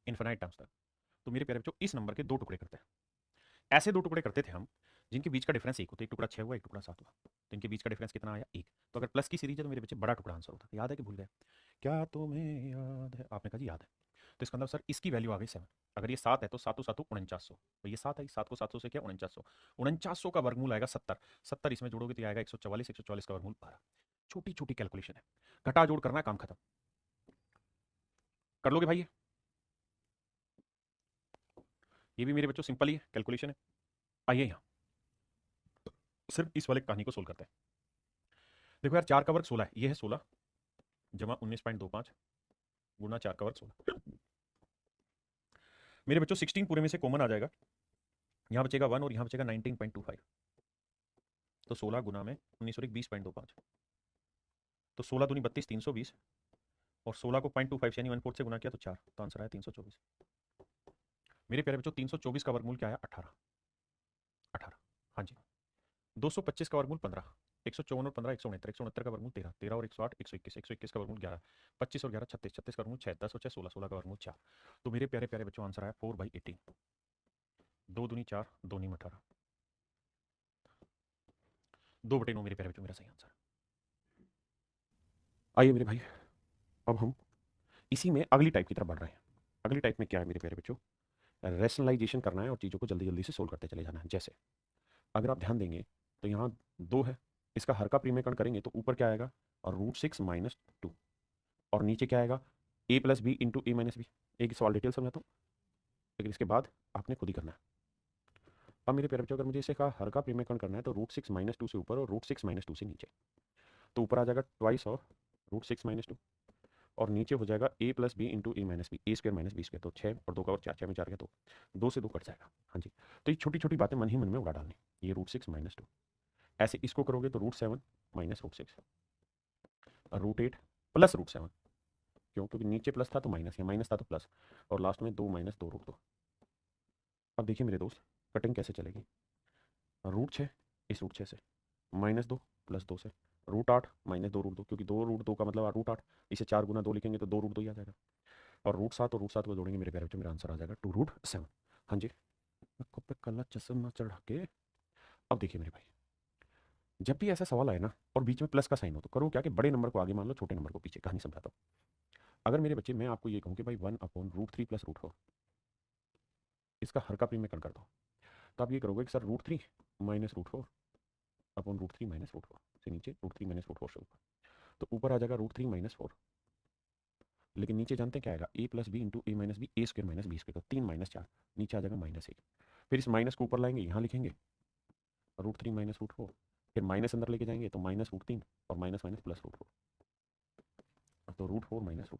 S1: इन्फिनाइट टर्म्स तक। तो मेरे प्यारे बच्चों इस नंबर के दो टुकड़े करते हैं, ऐसे दो टुकड़े करते थे हम जिनके बीच का डिफरेंस एक होता है, एक टुकड़ा 6 हुआ एक टुकड़ा 7 हुआ, तो इनके बीच का डिफरेंस कितना आया 1। तो अगर प्लस की सीरीज है तो मेरे बच्चे बड़ा टुकड़ा आंसर होता है। याद है कि भूल गए? क्या तुम्हें याद है? आपने कहा जी याद है। तो इसका मतलब सर इसकी वैल्यू आ गई 7। अगर ये 7 है तो 7 7 4900, तो ये 7 है, 7 को 700 से क्या 4900, 4900 का वर्गमूल आएगा 70, 70 इसमें जोड़ोगे तो ये आएगा 144, 144 का वर्गमूल 12। छोटी छोटी कैलकुलेशन है, घटा जोड़ करना है, काम खत्म। कर लोगे भाई? ये भी मेरे बच्चों सिंपल ही है, कैलकुलेशन है। आइए यहाँ सिर्फ इस वाले कहानी को सोल्व करते हैं। देखो यार, 4 का वर्ग 16 है, ये है 16 जमा 19.25 गुना 4 का वर्ग 16। मेरे बच्चों 16 पूरे में से कॉमन आ जाएगा, यहाँ बचेगा 1 और यहाँ बचेगा 19.25, तो 16 गुना में 19 और 20.25, तो 16 दूनी 32 320, और 16 को 0.25 यानी 1/4 से गुना किया तो 4, तो आंसर आया 324। मेरे प्यारे बच्चों 324 का वर्गमूल क्या आया 18, 18 हाँ जी। 225 का वर्गमूल 15, 154 और 15 169, 169 का वर्गमूल 13, 13 और 108 121, 121 का वर्गमूल 11, 25 और 11 36, 36 का वर्गमूल 6, 10 और 6 16, 16 का वर्गमूल 4। तो मेरे प्यारे प्यारे बच्चों आंसर आया 4/18, 2 दूनी 4 2 नीम 18, 2/9 मेरे प्यारे बच्चों मेरा सही आंसर। आइए मेरे भाई, अब हम इसी में अगली टाइप की तरफ बढ़ रहे हैं। अगली टाइप में क्या है मेरे प्यारे बच्चों, रैशनलाइजेशन करना है और चीज़ों को जल्दी जल्दी से सोल्व करते चले जाना है। जैसे अगर आप ध्यान देंगे तो यहाँ 2 है, इसका हर का प्रीमेयकरण करेंगे तो ऊपर क्या आएगा और √6 - 2, और नीचे क्या आएगा a + b × a - b। एक सवाल डिटेल समझाता हूँ, लेकिन इसके बाद आपने खुद ही करना है। अब मेरे प्यारे बच्चों, अगर मुझे इसे कहा हर का प्रीमेयकरण करना है तो √6 - 2 से ऊपर और √6 - 2 से नीचे, तो ऊपर आ जाएगा ट्वाइस और √6 - 2, और नीचे हो जाएगा a + b × a - b, a² - b², तो 6 और 2 का और 4, 6 में 4 गया 2, 2 से 2 कट जाएगा। हाँ जी, तो ये छोटी छोटी बातें मन ही मन में उड़ा डालनी। ये √6 - 2, ऐसे इसको करोगे तो √7 - √6, √8 + √7, क्यों? क्योंकि नीचे प्लस था तो माइनस, या माइनस था तो प्लस, और लास्ट में 2 - 2 √2। अब देखिए मेरे दोस्त, कटिंग कैसे चलेगी। √6 इस √6 से, -2 + 2 से, √8 - 2 √2, क्योंकि 2 √2 का मतलब √8, इसे 4 गुना 2 लिखेंगे तो 2 √2 ही आ जाएगा, और √7 और √7 को जोड़ेंगे मेरे प्यारे बच्चों, मेरा आंसर आ जाएगा 2√7। हाँ जी, आंखों पे काला चश्मा चढ़ा के। अब देखिए मेरे भाई, जब भी ऐसा सवाल आए ना और बीच में प्लस का साइन हो, तो करो क्या कि बड़े नंबर को आगे मान लो, छोटे नंबर को पीछे। कहानी समझाता हूँ। अगर मेरे बच्चे मैं आपको ये कहूँ कि भाई 1/√3 + √4, इसका हर का प्रीमेयकरण कर दो, तो आप ये करोगे कि सर √3 - √4 अपॉन √3 - √4 से नीचे, √3 - √4 से ऊपर, तो ऊपर आ जाएगा √3 - 4, लेकिन नीचे जानते हैं क्या आएगा a + b × a - b, a² - b², तो 3 - 4, नीचे आ जाएगा -1। फिर इस माइनस को ऊपर लाएंगे, यहाँ लिखेंगे √3 - √4, फिर माइनस अंदर लेके जाएंगे तो -√3 और माइनस माइनस प्लस √4, तो √4 - √3।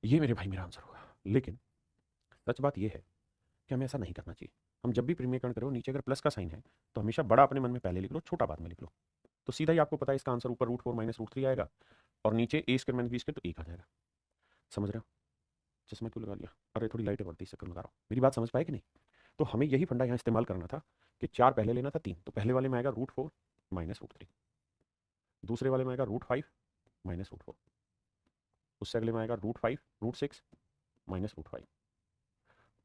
S1: ये मेरे भाई मेरा आंसर होगा। लेकिन सच बात ये है कि हमें ऐसा नहीं करना चाहिए। हम जब भी प्रीमियकरण करो, नीचे अगर प्लस का साइन है तो हमेशा बड़ा अपने मन में पहले लिख लो, छोटा बाद में लिख लो, तो सीधा ही आपको पता है इसका आंसर ऊपर √4 - √3 आएगा, और नीचे a² - b² तो 1 आ जाएगा। समझ रहे हो? चश्मा क्यों लगा लिया? अरे थोड़ी लाइटें बढ़ती, इस चक्कर में लगा रहा हूँ। मेरी बात समझ पाए कि नहीं? तो हमें यही फंडा यहाँ इस्तेमाल करना था कि 4 पहले लेना था 3, तो पहले वाले में आएगा √4 माइनस रूट थ्री, दूसरे वाले में आएगा root five minus root four, उससे अगले में आएगा root five root six minus root five,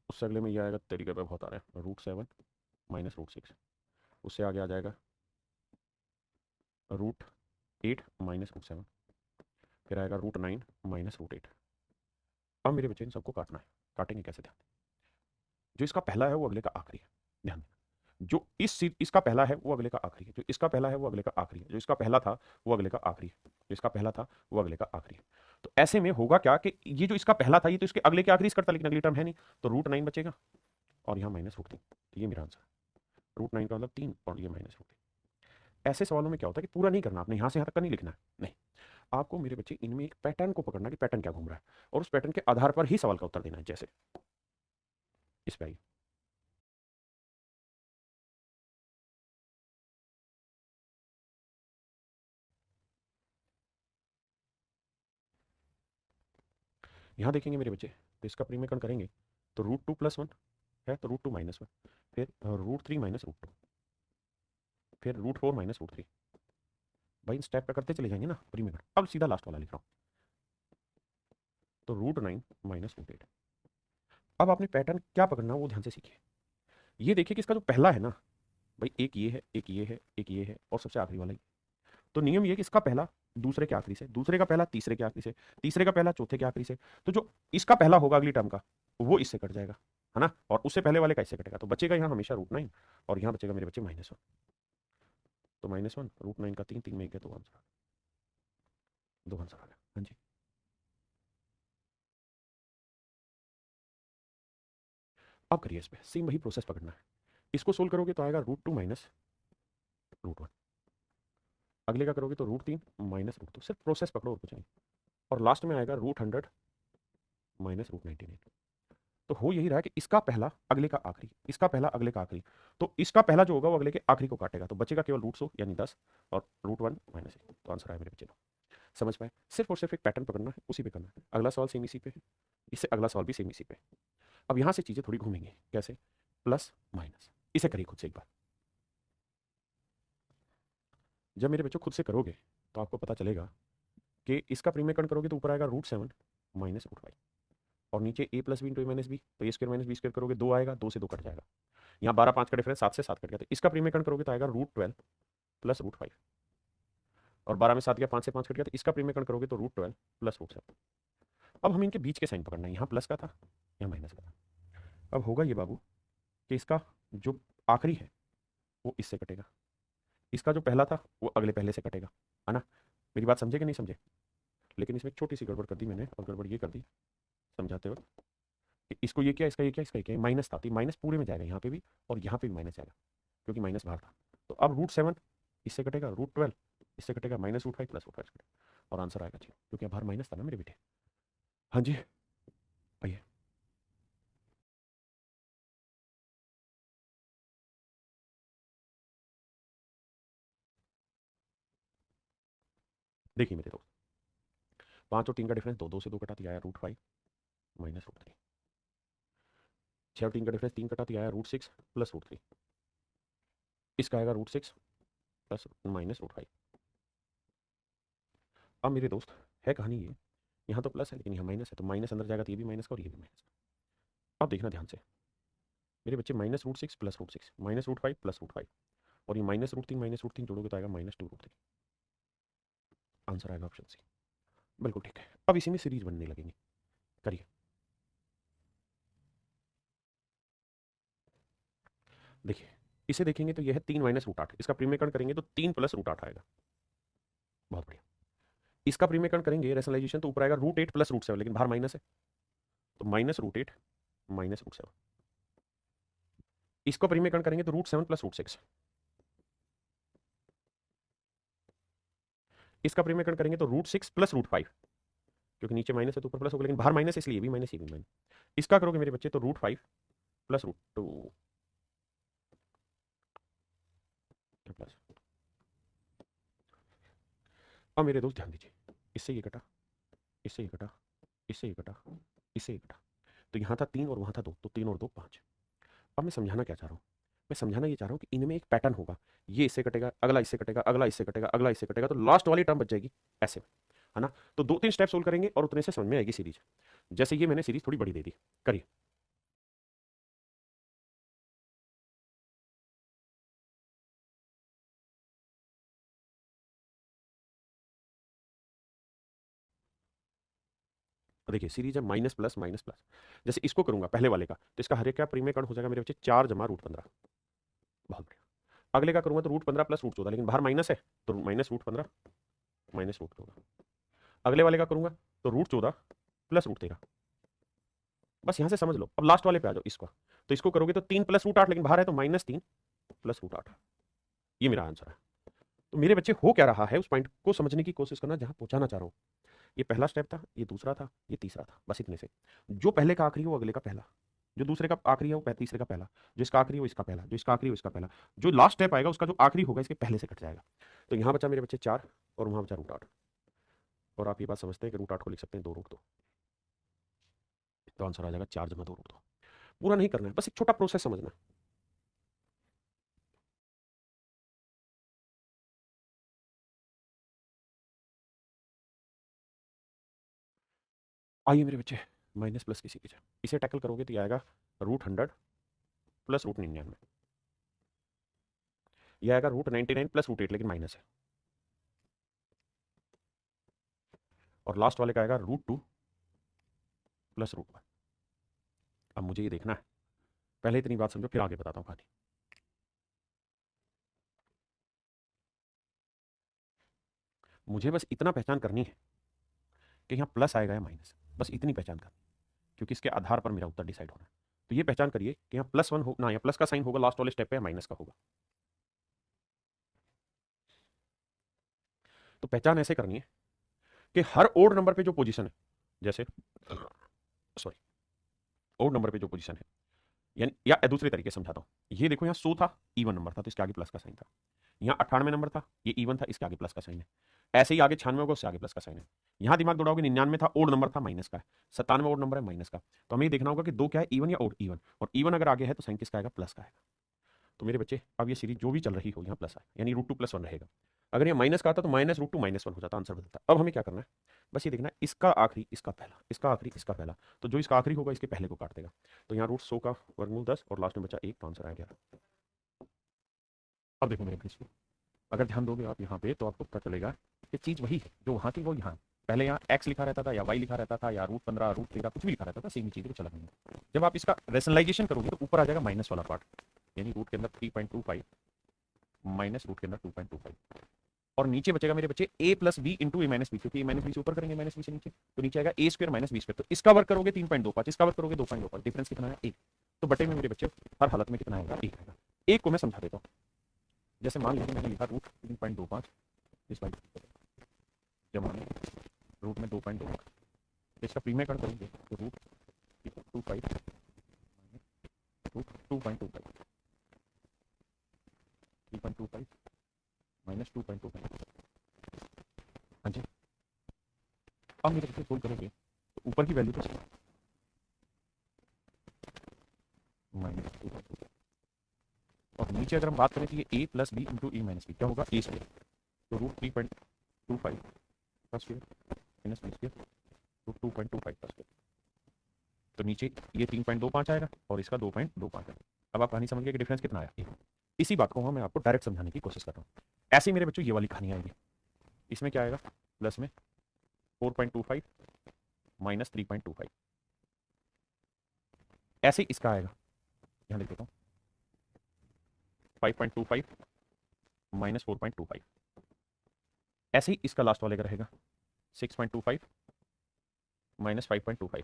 S1: उससे अगले में ये आएगा, तरीके पे बहुत आ रहा है, root seven minus root six, उससे आगे आ जाएगा root eight minus root seven, फिर आएगा root nine minus root eight. अब मेरे बच्चे इन सबको काटना है, काटेंगे कैसे, ध्यान दें। जो इसका पहला है वो अगले का आखिरी है, ध्यान दें। जो इसका पहला है वो अगले का आखिरी है, जो इसका पहला है वो अगले का आखिरी है, जो इसका पहला था वो अगले का आखिरी है, जो इसका पहला था वो अगले का आखिरी है। तो ऐसे में होगा क्या कि ये जो इसका पहला था ये तो इसके अगले के आखिरी से करता, लेकिन अगली टर्म है नहीं, तो रूट नाइन बचेगा और यहाँ माइनस रूट तीन। तो ये मेरा आंसर है, रूट नाइन का मतलब तीन और ये माइनस रूट तीन। ऐसे सवालों में क्या होता है कि पूरा नहीं करना, आपने यहाँ से यहाँ तक का नहीं लिखना है, नहीं, आपको मेरे बच्चे इनमें एक पैटर्न को पकड़ना कि पैटर्न क्या घूम रहा है, और उस पैटर्न के आधार पर ही सवाल का उत्तर देना है। जैसे इस पे आइए, यहाँ देखेंगे मेरे बच्चे, तो इसका प्रीमेकरण करेंगे तो रूट टू प्लस वन है, तो रूट टू माइनस वन, फिर root three minus root two, फिर root four minus root three. भाई इन स्टेप पे करते चले जाएंगे ना प्रीमेकरण। अब सीधा लास्ट वाला लिख रहा हूँ, तो root nine minus root eight. अब आपने पैटर्न क्या पकड़ना वो ध्यान से सीखिए। ये देखिए कि इसका जो पहला है ना भाई, एक ये है, एक ये है, एक ये है, और सबसे आखिरी वाला ही। तो नियम ये है कि इसका पहला दूसरे के आखिरी से, दूसरे का पहला तीसरे के आखिरी से, तीसरे का पहला चौथे के आखिरी से। तो जो इसका पहला होगा अगली टर्म का वो इससे कट जाएगा, है ना, और उससे पहले वाले का इससे कटेगा, तो बचेगा यहाँ हमेशा रूट नाइन, और यहाँ बचेगा मेरे बच्चे माइनस वन। तो माइनस वन रूट नाइन का तीन, तीन में एक है, तो आंसर, दो आंसर आ गया। हाँ जी, अब करिए इस पे सेम वही प्रोसेस पकड़ना है। इसको सोल्व करोगे तो आएगा root two minus root one, अगले का करोगे तो रूट तीन माइनस रूट टू, सिर्फ प्रोसेस पकड़ो और कुछ नहीं, और लास्ट में आएगा root hundred minus root ninety nine. तो हो यही रहा है कि इसका पहला अगले का आखिरी, इसका पहला अगले का आखिरी, तो इसका पहला जो होगा वो अगले के आखिरी को काटेगा, तो बचेगा केवल रूट सौ यानी 10 और रूट वन माइनस एक। तो आंसर आया मेरे बच्चे को, समझ पाए। सिर्फ और सिर्फ एक पैटर्न पकड़ना है, उसी पे करना है। अगला सवाल सेम इसी पे है, इससे अगला सवाल भी सेम इसी पे। अब यहाँ से चीज़ें थोड़ी घूमेंगी, कैसे, प्लस माइनस, इसे करिए खुद से एक बार। जब मेरे बच्चों खुद से करोगे तो आपको पता चलेगा कि इसका प्रीमेकरण करोगे तो ऊपर आएगा root seven minus root five, और नीचे A plus B into A minus B, तो A square minus B square करोगे दो आएगा, दो से दो कट जाएगा, यहाँ बारह पाँच का डिफरेंस, सात से सात कट गया, तो इसका प्रीमेकरण करोगे तो आएगा root twelve plus root five, और बारह में सात गया, पाँच से पाँच कट गया, तो इसका प्रीमेकरण करोगे तो root twelve plus root seven. अब हम इनके बीच के साइन पकड़ना है, यहाँ प्लस का था यहाँ माइनस का था। अब होगा ये बाबू कि इसका जो आखिरी है वो इससे कटेगा, इसका जो पहला था वो अगले पहले से कटेगा, है ना। मेरी बात समझे कि नहीं समझे, लेकिन इसमें एक छोटी सी गड़बड़ कर दी मैंने, और गड़बड़ ये कर दी समझाते वक्त कि इसको ये क्या, इसका ये क्या, इसका ये क्या, माइनस था, तो माइनस पूरे में जाएगा यहाँ पे भी, और यहाँ पे भी माइनस जाएगा क्योंकि माइनस बाहर था। तो अब रूट सेवन इससे कटेगा, रूट ट्वेल्व इससे कटेगा, minus root five plus root five कटेगा, और आंसर आएगा जी, क्योंकि बाहर माइनस था ना मेरे बेटे। हाँ जी, आइए। देखिए मेरे दोस्त, पाँच और तीन का डिफरेंस दो, दो से दो कटा तो आया root five minus root three, छः और तीन का डिफरेंस तीन कटा तो आया root six plus root three, इसका आएगा root six plus minus root five. अब मेरे दोस्त है कहानी ये, यहाँ तो प्लस है लेकिन यहाँ माइनस है, तो माइनस अंदर जाएगा तो ये भी माइनस का और ये भी माइनस का। अब देखना ध्यान से मेरे बच्चे, minus root six plus root six minus root five plus root five, और ये माइनस रूट तीन जोड़ोगे तो आएगा minus two root three. Answer आएगा ऑप्शन सी, बिल्कुल ठीक है। अब इसी में सीरीज बनने लगेंगी, करिए। देखिए इसे देखेंगे तो यह है तीन माइनस रूट आठ, इसका प्रीमेकरण करेंगे तो तीन प्लस रूट आठ आएगा, बहुत बढ़िया। इसका प्रीमेकरण करेंगे रेशनलाइजेशन तो ऊपर आएगा root eight plus root seven, लेकिन बाहर माइनस है, तो minus root eight minus root seven. इसको प्रीमेकरण करेंगे तो root seven plus root six, इसका प्रीमेकरण करेंगे तो root six plus root five, क्योंकि नीचे माइनस है तो ऊपर प्लस होगा, लेकिन बाहर माइनस है इसलिए भी माइनस, ये भी माइनस। इसका करोगे मेरे बच्चे तो root five plus root two plus. अब मेरे दोस्त ध्यान दीजिए, इससे ये कटा, इससे ये कटा, इससे ये कटा, इससे ये कटा, तो यहाँ था तीन और वहाँ था दो, तो तीन और दो पाँच। अब मैं समझाना क्या चाह रहा हूँ, मैं समझाना ये चाह रहा हूँ कि इनमें एक पैटर्न होगा, ये इससे कटेगा, अगला इससे कटेगा, अगला इससे कटेगा, अगला इससे कटेगा, तो लास्ट वाली टर्म बच जाएगी ऐसे, है ना। तो 2-3 स्टेप सोल्व करेंगे और उतने से समझ में आएगी सीरीज। जैसे ये मैंने सीरीज थोड़ी बड़ी दे दी, करिए। देखिए सीरीज है माइनस प्लस माइनस प्लस। जैसे इसको करूंगा पहले वाले का, तो इसका हर एक का परिमेयकरण हो जाएगा मेरे बच्चे 4 जमा रूट 15। बहुत बढ़िया। अगले का करूंगा तो रूट 15 प्लस रूट 14, लेकिन बाहर माइनस है तो माइनस रूट 15 माइनस रूट 14। अगले वाले का करूंगा तो रूट 14 प्लस रूट 13। बस यहां से समझ लो। अब लास्ट वाले पे आ जाओ इसको, तो इसको करोगे तो 3 प्लस रूट 8, लेकिन बाहर है तो -3 प्लस रूट 8। ये मेरा आंसर है। तो मेरे बच्चे हो क्या रहा है उस पॉइंट को समझने की कोशिश करना जहां पहुंचाना चाह रहा हूं। ये पहला स्टेप था, ये दूसरा था, ये तीसरा था, बस इतने से। जो पहले का आखिरी है वो अगले का पहला, जो दूसरे का आखिरी है वो तीसरे का पहला, जो इसका आखिरी है वो इसका पहला, जो इसका आखिरी है वो इसका पहला, जो लास्ट स्टेप आएगा उसका जो आखिरी होगा इसके पहले से कट जाएगा। तो यहाँ बचा मेरे बच्चे 4 और वहां बचा रूट 8। और आप ये बात समझते हैं कि रूट 8 को लिख सकते हैं 2 रूट 2। तो आंसर आ जाएगा 4 जमा 2 रूट 2। पूरा नहीं करना है, बस एक छोटा प्रोसेस समझना है। आइए मेरे बच्चे, माइनस प्लस की सीरीज है, इसे टैकल करोगे तो ये आएगा रूट 100 प्लस रूट 99। ये आएगा रूट 99 प्लस रूट 8, लेकिन माइनस है। और लास्ट वाले का आएगा रूट 2 प्लस रूट 1। अब मुझे ये देखना है, पहले इतनी बात समझो फिर आगे बताता हूँ कहानी। मुझे बस इतना पहचान करनी है कि यहाँ प्लस आएगा या माइनस, बस इतनी पहचान करनी, क्योंकि इसके आधार पर मेरा उत्तर डिसाइड होना है। तो ये पहचान करिए कि यहाँ +1 हो ना, या प्लस का साइन होगा लास्ट वाले स्टेप पे, या माइनस का होगा। तो पहचान ऐसे करनी है कि हर ओड नंबर पे जो पोजीशन है, जैसे सॉरी, ओड नंबर पे जो पोजीशन है, यानी या दूसरे तरीके से समझाता हूं। ये देखो यहाँ 100 था, इवन नंबर था तो इसके आगे प्लस का साइन था। यहाँ 98 नंबर था, ये इवन था, इसके आगे प्लस का साइन है। ऐसे ही आगे 96 होगा, उससे आगे प्लस का साइन है। यहाँ दिमाग दौड़ाओगे, 99 था, ओड नंबर था, माइनस का है। 97 ओड नंबर है, माइनस का। तो हमें ये देखना होगा कि दो क्या है, इवन या ओड। इवन, और इवन अगर आगे है तो साइन किसका आएगा, प्लस का आएगा। तो मेरे बच्चे अब ये सीरीज जो भी चल रही हो यहाँ प्लस आए, यानी रूट 2 + 1 रहेगा। अगर ये माइनस का आता तो -√2 -1 हो जाता, आंसर बदलता। अब हमें क्या करना है, बस ये देखना है इसका आखिरी इसका पहला, इसका आखिरी इसका पहला। तो जो इसका आखिरी होगा इसके पहले को काट देगा। तो यहाँ रूट 100 का वर्गमूल 10 और लास्ट में बचा 1, तो आंसर आ गया। अब देखो मेरे बच्चे, अगर ध्यान दोगे आप यहाँ पे तो आपको पता चलेगा कि चीज़ वही है जो वहाँ थी वो यहाँ। पहले यहाँ x लिखा रहता था या y लिखा रहता था या रूट 15 रूट 13 कुछ भी लिखा रहता था, सेम ही चीज़ कुछ अलग नहीं है। जब आप इसका रेशनलाइजेशन करोगे तो ऊपर आ जाएगा माइनस वाला पार्ट, यानी रूट के अंदर 3.25 माइनस रूट के अंदर 2.25, और नीचे बचेगा मेरे बच्चे a plus B into A minus B, क्योंकि ए माइनस बी से ऊपर करेंगे माइनस बी से नीचे, तो नीचे आएगा a square minus B square. तो इसका वर्क करोगे 3.25, इसका वर्क करोगे 2.25, डिफरेंस कितना है 1। तो बटे में मेरे बच्चे हर हालत में कितना आएगा 1 आएगा। एक को मैं समझा देता हूँ। जैसे मान लीजिए मैंने लिखा रूट 3.25 इस बाई जमा रूट में 2.25, तो इसका प्रीमेयकरण करेंगे तो रूट 25 रूट 2.25 3.25 माइनस 2.25। हाँ जी, अब मेरे बच्चे सोल्व करेंगे तो ऊपर की वैल्यू तो -2.25, और नीचे अगर हम बात करें तो ये a plus B into A minus B क्या होगा, a स्क्वायर। तो रूट 3.25 का square minus B square root 2.25 का स्क्वायर। तो नीचे ये 3.25 आएगा और इसका 2.25 आएगा। अब आप कहानी समझ गए कि डिफरेंस कितना आया। इसी बात को मैं आपको डायरेक्ट समझाने की कोशिश कर रहा हूँ। ऐसे ही मेरे बच्चों ये वाली कहानी आएगी, इसमें क्या आएगा, प्लस में 4.25 माइनस 3.25, ऐसे ही इसका आएगा, यहाँ लिख देता हूँ 5.25 माइनस 4.25, ऐसे ही इसका लास्ट वाले का रहेगा 6.25 माइनस 5.25।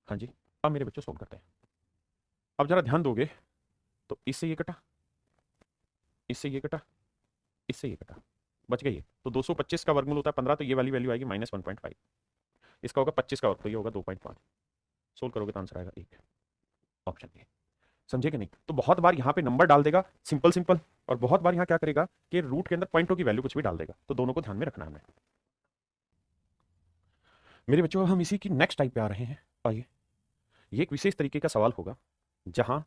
S1: हाँ जी, अब मेरे बच्चों सोल्व करते हैं। अब जरा ध्यान दोगे तो इससे ये कटा, इससे ये कटा, इससे ये कटा, बच गई है। तो 225 का वर्गमूल होता है 15, तो ये वाली वैल्यू आएगी -1.5। इसका होगा 25 का वर्ग, तो ये होगा 2.5। सोल्व करोगे तो आंसर आएगा 1, ऑप्शन ए। समझे कि नहीं। तो बहुत बार यहाँ पे नंबर डाल देगा सिंपल सिंपल, और बहुत बार यहाँ क्या करेगा कि रूट के अंदर पॉइंटों की वैल्यू कुछ भी डाल देगा। तो दोनों को ध्यान में रखना है। मेरे बच्चों हम इसी की नेक्स्ट टाइप पे आ रहे हैं। आइए, ये एक विशेष तरीके का सवाल होगा जहां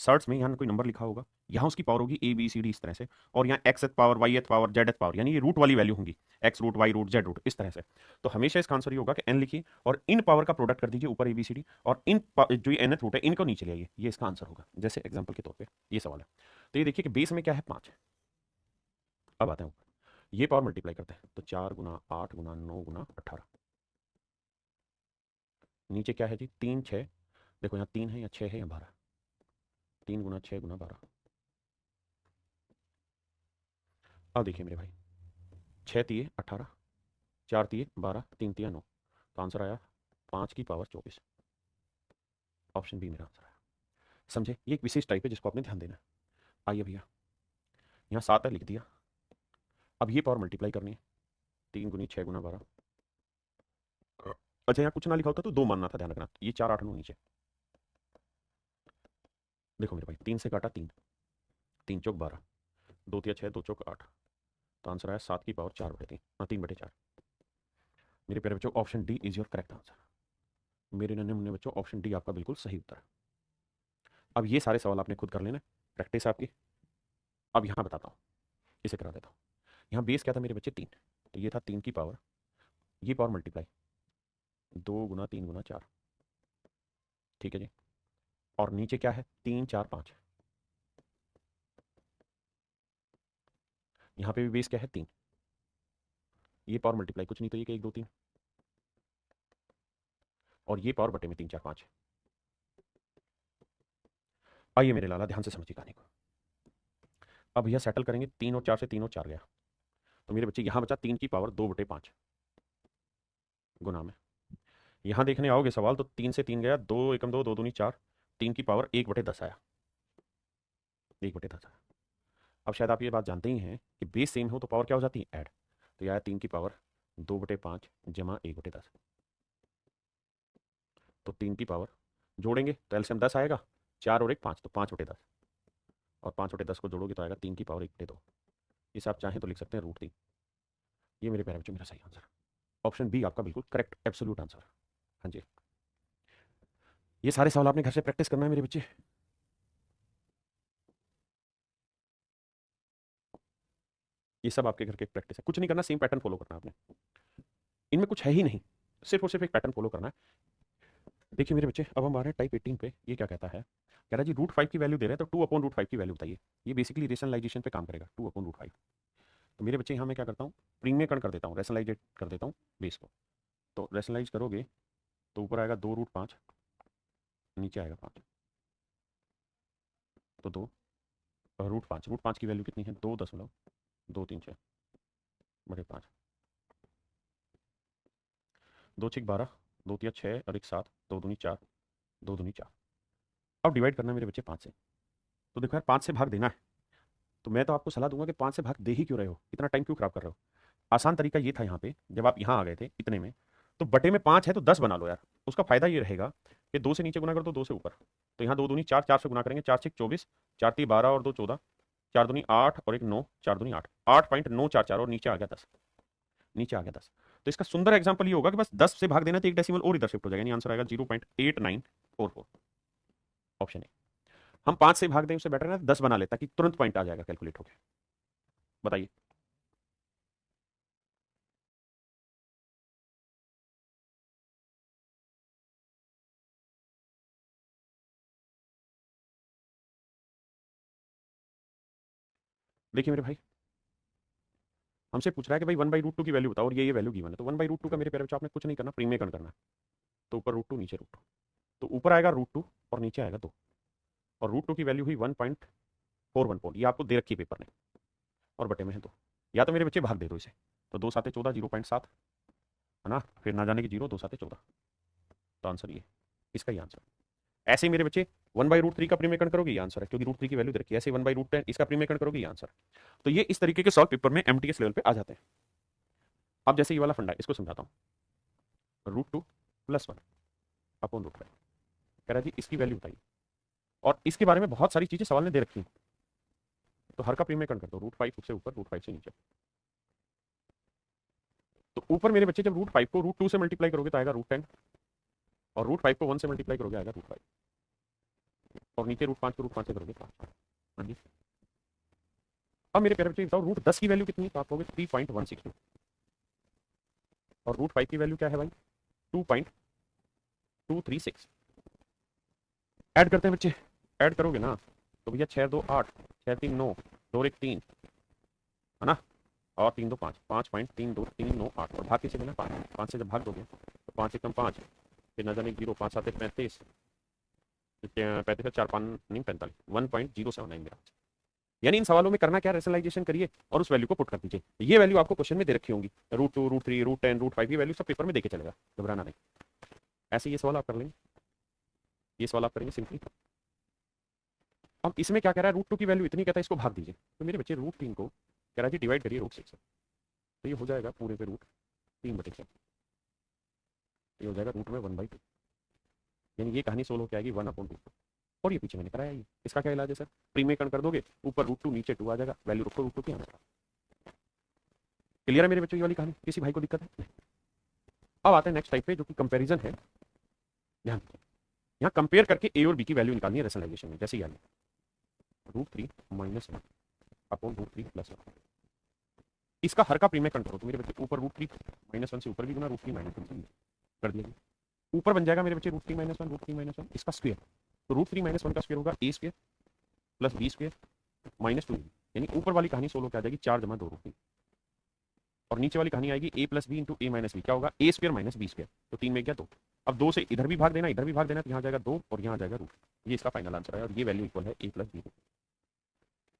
S1: सर्ट्स में यहाँ कोई नंबर लिखा होगा, यहाँ उसकी पावर होगी ABCD इस तरह से, और यहाँ X power Y power Z power, यानी ये रूट वाली वैल्यू होंगी, X root Y root Z root इस तरह से। तो हमेशा इसका आंसर ये होगा कि n लिखिए और इन पावर का प्रोडक्ट कर दीजिए ऊपर ABCD, और इन जो ये nth रूट है इनको नीचे ले आइए, ये इसका आंसर होगा। जैसे एग्जाम्पल के तौर पर ये सवाल है, तो ये देखिए कि बेस में क्या है 5। अब आते हैं ऊपर, ये पावर मल्टीप्लाई करते हैं, तो 4 गुना 8 गुना 9 गुना 18। नीचे क्या है जी 3 6, देखो यहाँ 3 है या 6 है या 12, 3 गुना 6 गुना 12। अब देखिए मेरे भाई, 6 तिये 18, 4 तिये 12, 3 तिया 9, तो आंसर आया 5 की पावर 24। ऑप्शन बी मेरा आंसर आया। समझे, ये एक विशेष टाइप है जिसको आपने ध्यान देना है। आइए भैया, यहाँ 7 है लिख दिया, अब ये पावर मल्टीप्लाई करनी है, 3 गुनी 6 गुना 12। अच्छा यहाँ कुछ ना लिखा होता तो 2 मानना था, ध्यान रखना, ये 4 8 9 नीचे। देखो मेरे भाई 3 से काटा 3, 3 चौक 12, 2 तिया 6, 2 चौक 8, तो आंसर आया 7 की पावर 4/3, हाँ 3/4। मेरे प्यारे बच्चों option D is your correct answer. मेरे नन्हे मुन्ने बच्चों ऑप्शन डी आपका बिल्कुल सही उत्तर है। अब ये सारे सवाल आपने खुद कर लेना, प्रैक्टिस आपकी। अब यहाँ बताता हूँ, इसे करा देता हूँ। यहाँ बेस क्या था मेरे बच्चे 3, तो ये था 3 की पावर, ये पावर मल्टीप्लाई 2 गुना 3 गुना 4, ठीक है जी। और नीचे क्या है 3 4 5, यहाँ पे भी बेस क्या है 3, ये पावर मल्टीप्लाई कुछ नहीं तो ये 1 2 3, और ये पावर बटे में 3 4 5। आइए मेरे लाला ध्यान से समझिए कहानी को। अब भैया सेटल करेंगे, 3 और 4 से 3 और 4 गया, तो मेरे बच्चे यहाँ बचा 3 की पावर 2/5 गुना में। यहाँ देखने आओगे सवाल तो 3 से 3 गया, 2 एकम 2, 2 दूनी 4, 3 की पावर 1/10 आया, 1/10 आया। अब शायद आप ये बात जानते ही हैं कि बेस सेम हो तो पावर क्या हो जाती है ऐड, तो यह आया 3 की पावर 2/5 जमा 1/10, तो 3 की पावर जोड़ेंगे तो एलसीएम 10 आएगा, 4 और 1 5, तो 5/10, और 5/10 को जोड़ोगे तो आएगा 3 की पावर 1/2। इसे आप चाहें तो लिख सकते हैं √3। ये मेरे प्यारे बच्चों मेरा सही आंसर, ऑप्शन बी आपका बिल्कुल करेक्ट एब्सोल्यूट आंसर। हाँ जी, ये सारे सवाल आपने घर से प्रैक्टिस करना है मेरे बच्चे। ये सब आपके घर के प्रैक्टिस है, कुछ नहीं करना, सेम पैटर्न फॉलो करना आपने, इनमें कुछ है ही नहीं, सिर्फ और सिर्फ एक पैटर्न फॉलो करना है। देखिए मेरे बच्चे, अब हम आ रहे हैं टाइप 18 पे। ये क्या कहता है, कह रहा है जी √5 की वैल्यू दे रहे हैं, तो 2/√5 की वैल्यू बताइए। ये बेसिकली रेशनलाइजेशन पे काम करेगा, 2/√5। तो मेरे बच्चे यहाँ मैं क्या करता हूँ, प्रीमियकरण कर देता हूँ, रेशनलाइज कर देता हूँ बेस को। तो रेशनलाइज करोगे तो ऊपर आएगा 2√5, नीचे आएगा 5, तो 2 √5, √5 की वैल्यू कितनी है 2.236/5, 2 6 12, 2 तिया 6 और 1 7, 2 दूनी 4, 2 दूनी 4। अब डिवाइड करना है मेरे बच्चे 5 से, तो देखो यार 5 से भाग देना है, तो मैं तो आपको सलाह दूंगा कि 5 से भाग दे ही क्यों रहे हो, इतना टाइम क्यों खराब कर रहे हो। आसान तरीका ये था यहाँ पे, जब आप यहाँ आ गए थे इतने में, तो बटे में 5 है तो 10 बना लो यार। उसका फायदा ये रहेगा कि 2 से नीचे गुना कर दो, 2 से ऊपर, तो यहाँ 2 दूनी 4, 4 से गुना करेंगे, 4 6 24, 4 3 12 और 2 14, 4 दूनी 8 और 1 9, 4 दूनी 8, 8.944, और नीचे आ गया 10, नीचे आ गया 10। तो इसका सुंदर एग्जाम्पल ये होगा कि बस 10 से भाग देना तो एक डेसिमल और इधर शिफ्ट हो जाएगा, यानी आंसर आएगा 0.8944, ऑप्शन ए। हम 5 से भाग दें उससे बेटर है 10 बना ले, ताकि तुरंत पॉइंट आ जाएगा कैलकुलेट होकर। बताइए, देखिए मेरे भाई, हमसे पूछ रहा है कि भाई 1/√2 की वैल्यू बताओ, और ये वैल्यू गिवन है, तो 1/√2 का मेरे प्यारे बच्चों आपने कुछ नहीं करना, प्रीमियकरण करना है। तो ऊपर √2 नीचे √2, तो ऊपर आएगा √2 और नीचे आएगा 2, और √2 की वैल्यू हुई 1.414, ये आपको दे रखी है पेपर ने, और बटे में है 2। या तो मेरे बच्चे भाग दे दो इसे, तो 2 7 14, 0.7 है ना, फिर ना जाने की 0, 2 7 14, तो आंसर ये, इसका ही आंसर। ऐसे ही मेरे बच्चे 1/√3 का प्रीमियकरण करोगे, ये आंसर है, क्योंकि √3 की वैल्यू दे रखी है। ऐसे 1/√10 इसका प्रीमियकरण करोगे, ये आंसर। तो ये इस तरीके के सॉल्व पेपर में एमटीएस लेवल पे आ जाते हैं। अब जैसे ये वाला फंडा है, इसको समझाता हूँ, √2 + 1/√5, कह रहा है जी इसकी वैल्यू बताइए, और इसके बारे में बहुत सारी चीजें सवाल ने दे रखी हैं, तो हर का प्रीमियकरण कर दो, √5 से ऊपर, √5 से नीचे। तो ऊपर मेरे बच्चे जब √5 को √2 से मल्टीप्लाई करोगे तो आएगा √10, और √5 को 1 से मल्टीप्लाई करोगे आएगा √5। और नीचे रूट 5 को रूट 5 से करोगे 5। हाँ जी। अब मेरे प्यारे बच्चे बताओ रूट 10 की वैल्यू कितनी है, तो आप कहोगे 3.162 और रूट 5 की वैल्यू क्या है भाई 2.236। ऐड करते हैं बच्चे, ऐड करोगे ना तो भैया 6 2 8, 6 3 9, 2 1 3 है ना, और 3 2 5, 5.32398 और भाग किसे देना 5, 5 से जब भाग दोगे तो 5 एकम 5, फिर नजर 1 0, 5 7 35, 35 4 5 नहीं 45, 1.079 मेरा। यानी इन सवालों में करना क्या, रेशनलाइजेशन करिए और उस वैल्यू को पुट कर दीजिए। ये वैल्यू आपको क्वेश्चन में दे रखी होंगी, रूट 2 रूट 3 रूट 10 रूट 5 की वैल्यू सब पेपर में देखे चलेगा, घबराना नहीं। ऐसे ये सवाल आप कर लेंगे, ये सवाल आप करेंगे सिंपली। अब इसमें क्या कह रहा है, रूट 2 की वैल्यू इतनी कहता है, इसको भाग दीजिए। तो मेरे बच्चे रूट 3 को कह रहा है जी डिवाइड करिए रूट 6 से, तो ये हो जाएगा पूरे पे रूट 3/6, ये हो जाएगा रूट में 1/2, यानी ये कहानी सोल्व होकर आएगी 1/2। और ये पीछे मैंने कराया, ये इसका क्या इलाज है सर, प्रीमेकन कर दोगे, ऊपर रूट 2 नीचे 2 आ जाएगा, वैल्यू रखो रूट 2 की आना। क्लियर है मेरे बच्चों ये वाली कहानी, किसी भाई को दिक्कत है? अब आते हैं नेक्स्ट टाइप पे जो कि कंपैरिजन है। ध्यान दीजिए, यहाँ कंपेयर करके ए और बी की वैल्यू निकालनी है रेशनलाइजेशन में। जैसे यानी root 3 minus 1 upon root 3 plus 1, इसका हर का प्रीमेकन करो तो मेरे बच्चे ऊपर रूट 3 माइनस 1 से ऊपर भी गुना, रूट 3 माइनस 1 से कर दिया, ऊपर बन जाएगा मेरे बच्चे रूट 3 माइनस 1 रूट 3 माइनस 1 इसका स्क्वायर, तो रूट 3 माइनस 1 का स्क्वायर होगा A square plus B square minus 2, यानी ऊपर वाली कहानी सोल्व क्या आ जाएगी 4 जमा 2 रूट 3, और नीचे वाली कहानी आएगी ए plus B into A minus B, क्या होगा A square minus B square, तो 3 में गया 2। अब 2 से इधर भी भाग देना, इधर भी भाग देना, तो यहाँ जाएगा 2 और यहाँ जाएगा रूट, ये इसका फाइनल आंसर है और ये वैल्यू इक्वल है ए प्लस बी।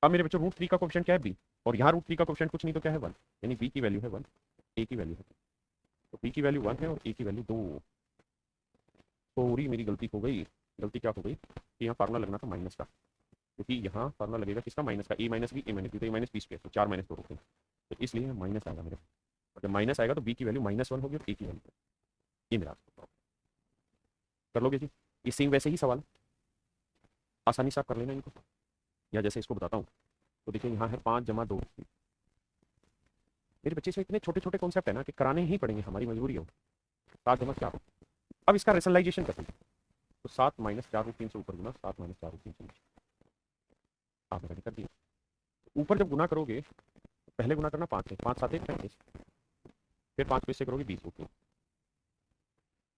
S1: अब मेरे बच्चों रूट 3 का कोएफिशिएंट क्या है बी, और यहाँ रूट 3 का कोएफिशिएंट कुछ नहीं तो क्या है 1, यानी बी की वैल्यू है 1, ए की वैल्यू है, तो बी की वैल्यू 1 है और ए की वैल्यू 2। थोड़ी मेरी गलती हो गई, गलती क्या हो गई कि यहाँ फार्मूला लगना था माइनस का, क्योंकि यहाँ फार्मूला लगेगा किसका माइनस का, ए minus B, A minus B तो ए माइनस बी स्क्वायर, तो 4 माइनस 2 रुपये, तो इसलिए माइनस आएगा मेरे, और जब माइनस आएगा तो बी की वैल्यू -1 होगी और ए की वैल्यू, ये मेरा कर लोगे जी। ये सेम वैसे ही सवाल आसानी से आप कर लेना इनको, या जैसे इसको बताता हूँ तो देखिए यहाँ है 5 जमा 2, मेरे बच्चे से इतने छोटे छोटे कॉन्सेप्ट है ना कि कराने ही पड़ेंगे, हमारी मजबूरी हो। 7 जमा 4, अब इसका रेशनलाइजेशन कर दीजिए, तो 7 माइनस 4 रूट 3 से ऊपर गुना, 7 माइनस 4 रूट 3 से नीचे, आपने रेडी कर दिया। ऊपर जब गुना करोगे तो पहले गुना करना 5 से, 5 7 35, फिर 5 से करोगे 20 रूट 3,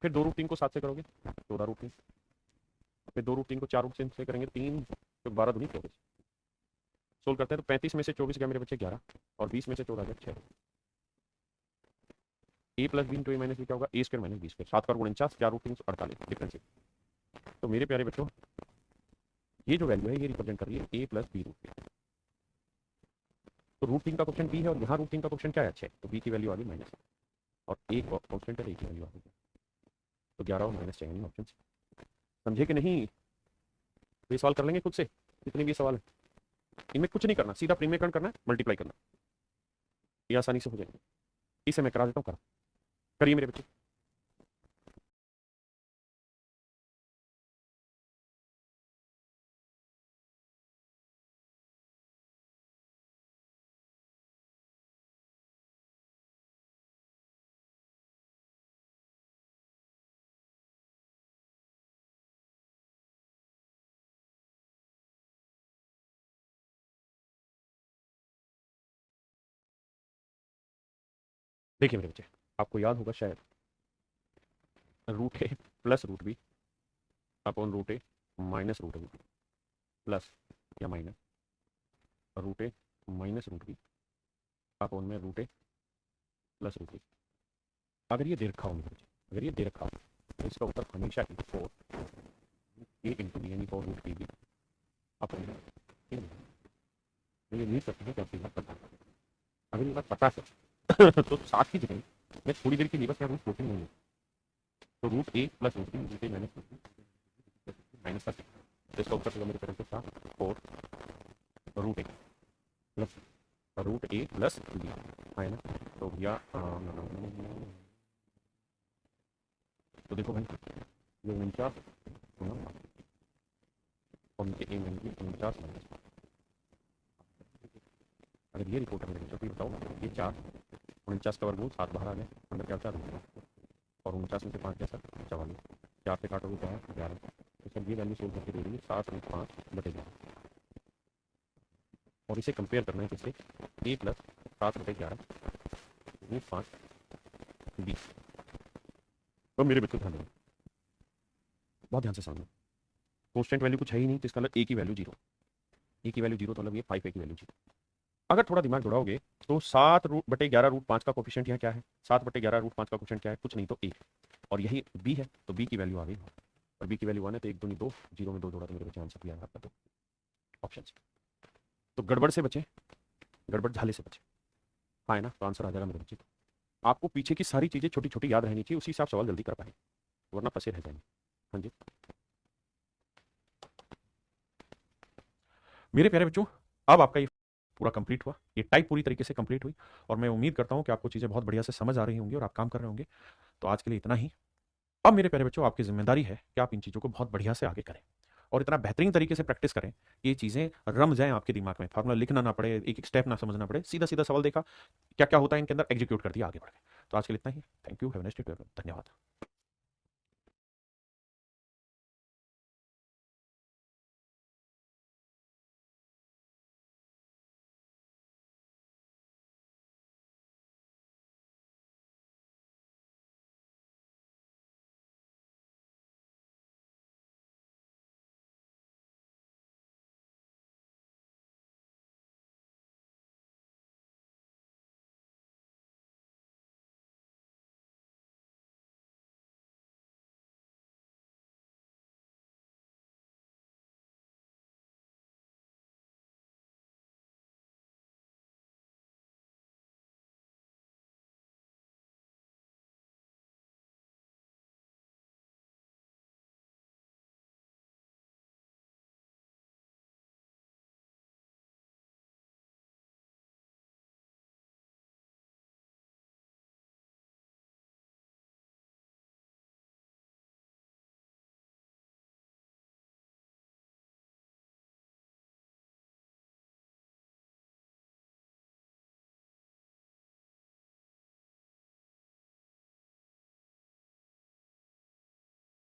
S1: फिर 2 रूट 3 को 7 से करोगे 14 रूट 3, फिर 2 रूट 3 को 4 रूट 3 से करेंगे 3, तो 12 दूनी 24, सोल्व करते हैं तो 35 में से 24 गया मेरे बच्चे 11, और 20 में से 14 गया 6, ए plus B into A minus B क्या होगा A square minus B square, 7 का 49, 4 रूट 3 48 डिफरेंस। तो मेरे प्यारे बच्चों ये जो वैल्यू है ये रिप्रेजेंट कर रही है ए प्लस बी रूट 3, तो रूट 3 का क्वेश्चन बी है और यहाँ रूट 3 का क्वेश्चन क्या है 6, तो बी की वैल्यू आ गई माइनस, और ए कॉन्स्टेंट है ए की वैल्यू आ गई, तो 11 और माइनस चाहिए ऑप्शन। समझे कि नहीं? तो ये सवाल कर लेंगे खुद से, जितने भी सवाल है इनमें कुछ नहीं करना, सीधा प्रीमेकन करना है, मल्टीप्लाई करना, ये आसानी से हो जाएंगे। इसे मैं करा देता हूँ, करा करिए मेरे बच्चे। देखिए मेरे बच्चे, आपको याद होगा शायद root A plus root B upon root A minus root B plus या minus root A minus root B upon में root A plus root B. अगर ये दे रखा हो मेरे बच्चे, अगर ये दे रखा हो तो इसका उत्तर हमेशा ही 4 ए इंटू बी यानी 4 रूट बी अपॉन ये नहीं सकते हैं कैसे बात पता, अगर ये बात पता है तो साथ ही जगह मैं थोड़ी देर के लिए बस यहाँ रूट फ्लोटिंग नहीं है, तो root A plus root B root A minus का 6, तो इसका उत्तर होगा मेरे पेरेंट्स का 4 root A plus root A plus B है ना, तो भैया तो देखो भाई ये 49 और नीचे ए माइनस बी 49 माइनस, अगर ये रिपोर्ट है मेरे बच्चों, बताओ ये 4 49 का वर्गमूल 7 बाहर आ गया, अंदर क्या 4 और 49 में से 5 क्या सर 44, 4 से काटोगे क्या 11, तो सर ये वैल्यू सोल्व करके दे देंगे 7√5/11 और इसे कंपेयर करना है किससे, a प्लस 7/11√5b। तो मेरे बच्चों ध्यान दें, बहुत ध्यान से समझना, कॉन्स्टेंट वैल्यू कुछ है ही नहीं, तो इसका मतलब a की वैल्यू 0, a की वैल्यू 0 तो मतलब ये 5a की वैल्यू 0। अगर थोड़ा दिमाग दौड़ाओगे तो 7/11√5 का कोफिशिएंट यहाँ क्या है, 7/11√5 का कोफिशिएंट क्या है, कुछ नहीं तो 1, और यही b है, तो b की वैल्यू आ गई, और b की वैल्यू 1 है तो 1 दूनी 2, 0 में 2 जोड़ा तो मेरे बच्चे आंसर भी आएगा आपका 2 ऑप्शन। तो गड़बड़ से बचे, गड़बड़ झाले से बचे, हाँ है ना, तो आंसर आ जाएगा मेरे बच्चे। आपको पीछे की सारी चीजें छोटी छोटी याद रहनी चाहिए, उसी से आप सवाल जल्दी कर पाएंगे, वरना फंसे रह जाएंगे। हाँ जी मेरे प्यारे बच्चों, अब आपका ये पूरा कंप्लीट हुआ, ये टाइप पूरी तरीके से कंप्लीट हुई, और मैं उम्मीद करता हूँ कि आपको चीज़ें बहुत बढ़िया से समझ आ रही होंगी और आप काम कर रहे होंगे। तो आज के लिए इतना ही। अब मेरे प्यारे बच्चों, आपकी जिम्मेदारी है कि आप इन चीज़ों को बहुत बढ़िया से आगे करें और इतना बेहतरीन तरीके से प्रैक्टिस करें कि ये चीज़ें रम जाएं आपके दिमाग में, फार्मूला लिखना ना पड़े, एक एक स्टेप ना समझना पड़े, सीधा सीधा सवाल देखा क्या क्या होता है इनके अंदर, एग्जीक्यूट कर दिया, आगे बढ़ गए। तो आज के लिए इतना ही। Thank you, have a nice day, धन्यवाद।